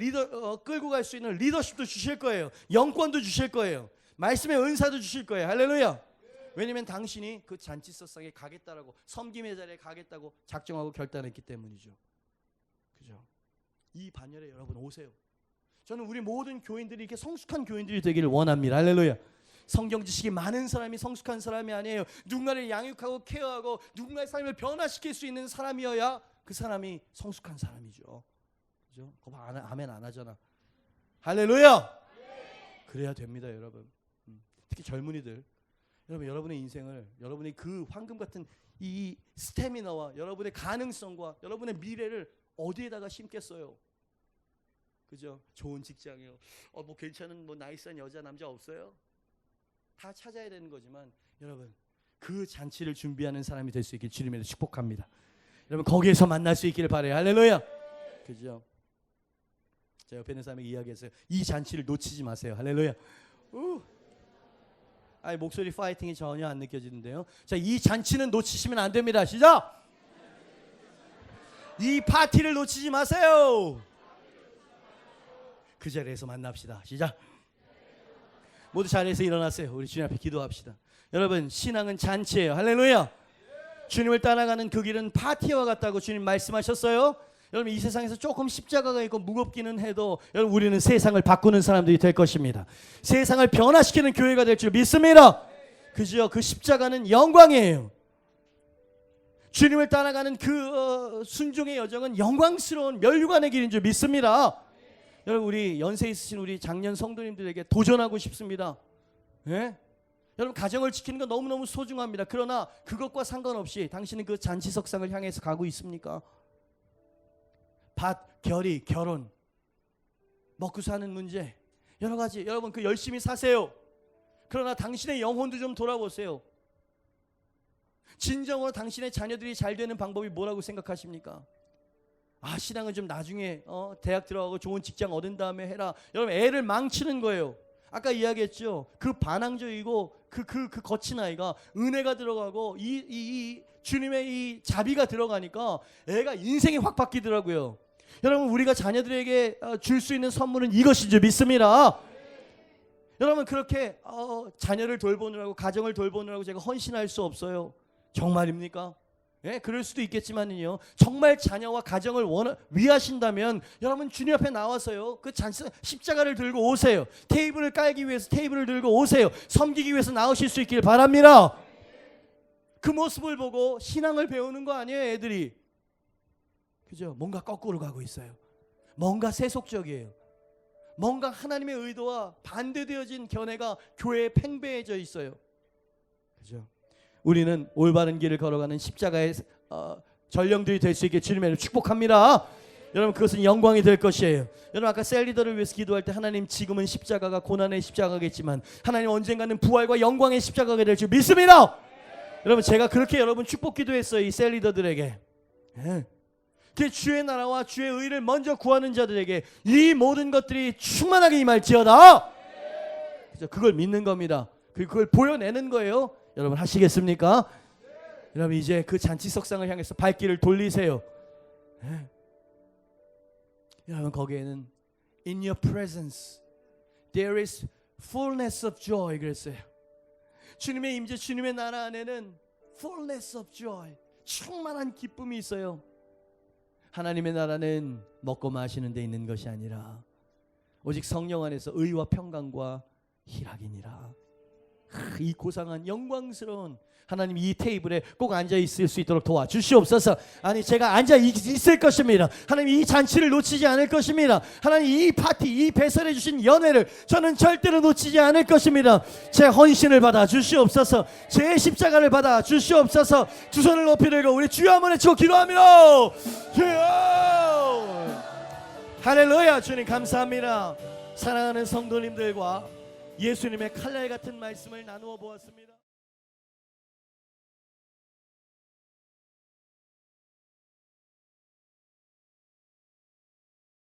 끌고 갈 수 있는 리더십도 주실 거예요. 영권도 주실 거예요. 말씀의 은사도 주실 거예요. 할렐루야. 왜냐하면 당신이 그 잔치석상에 가겠다라고 섬김의 자리에 가겠다고 작정하고 결단했기 때문이죠. 그죠? 이 반열에 여러분 오세요. 저는 우리 모든 교인들이 이렇게 성숙한 교인들이 되기를 원합니다. 할렐루야. 성경 지식이 많은 사람이 성숙한 사람이 아니에요. 누군가를 양육하고 케어하고 누군가의 삶을 변화시킬 수 있는 사람이어야 그 사람이 성숙한 사람이죠. 그죠? 그거 아멘 안 하잖아. 할렐루야. 그래야 됩니다, 여러분. 특히 젊은이들. 여러분 여러분의 인생을 여러분의 그 황금 같은 이 스태미나와 여러분의 가능성과 여러분의 미래를 어디에다가 심겠어요? 그죠? 좋은 직장이요. 뭐 괜찮은 뭐 나이스한 여자 남자 없어요? 다 찾아야 되는 거지만 여러분 그 잔치를 준비하는 사람이 될 수 있길 주님의 축복합니다. 여러분 거기에서 만날 수 있기를 바라요. 할렐루야. 그죠? 제 옆에 있는 사람에게 이야기했어요. 이 잔치를 놓치지 마세요. 할렐루야. 아니 목소리 파이팅이 전혀 안 느껴지는데요. 자, 이 잔치는 놓치시면 안 됩니다. 시작. 이 파티를 놓치지 마세요. 그 자리에서 만납시다. 시작. 모두 자리에서 일어나세요. 우리 주님 앞에 기도합시다. 여러분 신앙은 잔치예요. 할렐루야. 주님을 따라가는 그 길은 파티와 같다고 주님 말씀하셨어요. 여러분 이 세상에서 조금 십자가가 있고 무겁기는 해도 여러분 우리는 세상을 바꾸는 사람들이 될 것입니다. 세상을 변화시키는 교회가 될 줄 믿습니다. 그죠? 그 십자가는 영광이에요. 주님을 따라가는 그 순종의 여정은 영광스러운 멸류관의 길인 줄 믿습니다. 여러분 우리 연세 있으신 우리 장년 성도님들에게 도전하고 싶습니다. 예? 여러분 가정을 지키는 건 너무너무 소중합니다. 그러나 그것과 상관없이 당신은 그 잔치석상을 향해서 가고 있습니까? 밭, 결의, 결혼, 먹고 사는 문제 여러 가지 여러분 그 열심히 사세요. 그러나 당신의 영혼도 좀 돌아보세요. 진정으로 당신의 자녀들이 잘 되는 방법이 뭐라고 생각하십니까? 아 신앙은 좀 나중에 대학 들어가고 좋은 직장 얻은 다음에 해라. 여러분 애를 망치는 거예요. 아까 이야기했죠. 그 반항적이고 그 거친 아이가 은혜가 들어가고 이 주님의 이 자비가 들어가니까 애가 인생이 확 바뀌더라고요. 여러분 우리가 자녀들에게 줄 수 있는 선물은 이것인 줄 믿습니다. 여러분 그렇게 자녀를 돌보느라고 가정을 돌보느라고 제가 헌신할 수 없어요. 정말입니까? 예, 그럴 수도 있겠지만요. 정말 자녀와 가정을 위하신다면 여러분 주님 앞에 나와서요. 그 십자가를 들고 오세요. 테이블을 깔기 위해서 테이블을 들고 오세요. 섬기기 위해서 나오실 수 있길 바랍니다. 그 모습을 보고 신앙을 배우는 거 아니에요, 애들이. 그죠? 뭔가 거꾸로 가고 있어요. 뭔가 세속적이에요. 뭔가 하나님의 의도와 반대되어진 견해가 교회에 팽배해져 있어요. 그죠? 우리는 올바른 길을 걸어가는 십자가의 전령들이 될 수 있게 주님의 축복합니다. 여러분 그것은 영광이 될 것이에요. 여러분 아까 셀리더를 위해서 기도할 때 하나님 지금은 십자가가 고난의 십자가겠지만 하나님 언젠가는 부활과 영광의 십자가가 될 줄 믿습니다. 여러분 제가 그렇게 여러분 축복 기도했어요. 이 셀리더들에게. 그 주의 나라와 주의 의를 먼저 구하는 자들에게 이 모든 것들이 충만하게 임할지어다. 그걸 믿는 겁니다. 그걸 보여내는 거예요. 여러분 하시겠습니까? 여러분 이제 그 잔치석상을 향해서 발길을 돌리세요. 네. 여러분 거기에는 In your presence there is fullness of joy 그랬어요. 주님의 임재, 주님의 나라 안에는 fullness of joy, 충만한 기쁨이 있어요. 하나님의 나라는 먹고 마시는 데 있는 것이 아니라 오직 성령 안에서 의와 평강과 희락이니라. 이 고상한 영광스러운 하나님 이 테이블에 꼭 앉아 있을 수 있도록 도와주시옵소서. 아니 제가 앉아 있을 것입니다. 하나님 이 잔치를 놓치지 않을 것입니다. 하나님 이 파티, 이 배설해 주신 연회를 저는 절대로 놓치지 않을 것입니다. 제 헌신을 받아 주시옵소서. 제 십자가를 받아 주시옵소서. 두 손을 높이 들고 우리 주여 한번 외치고 기도합니다. 주여! 할렐루야. 주님 감사합니다. 사랑하는 성도님들과 예수님의 칼날 같은 말씀을 나누어 보았습니다.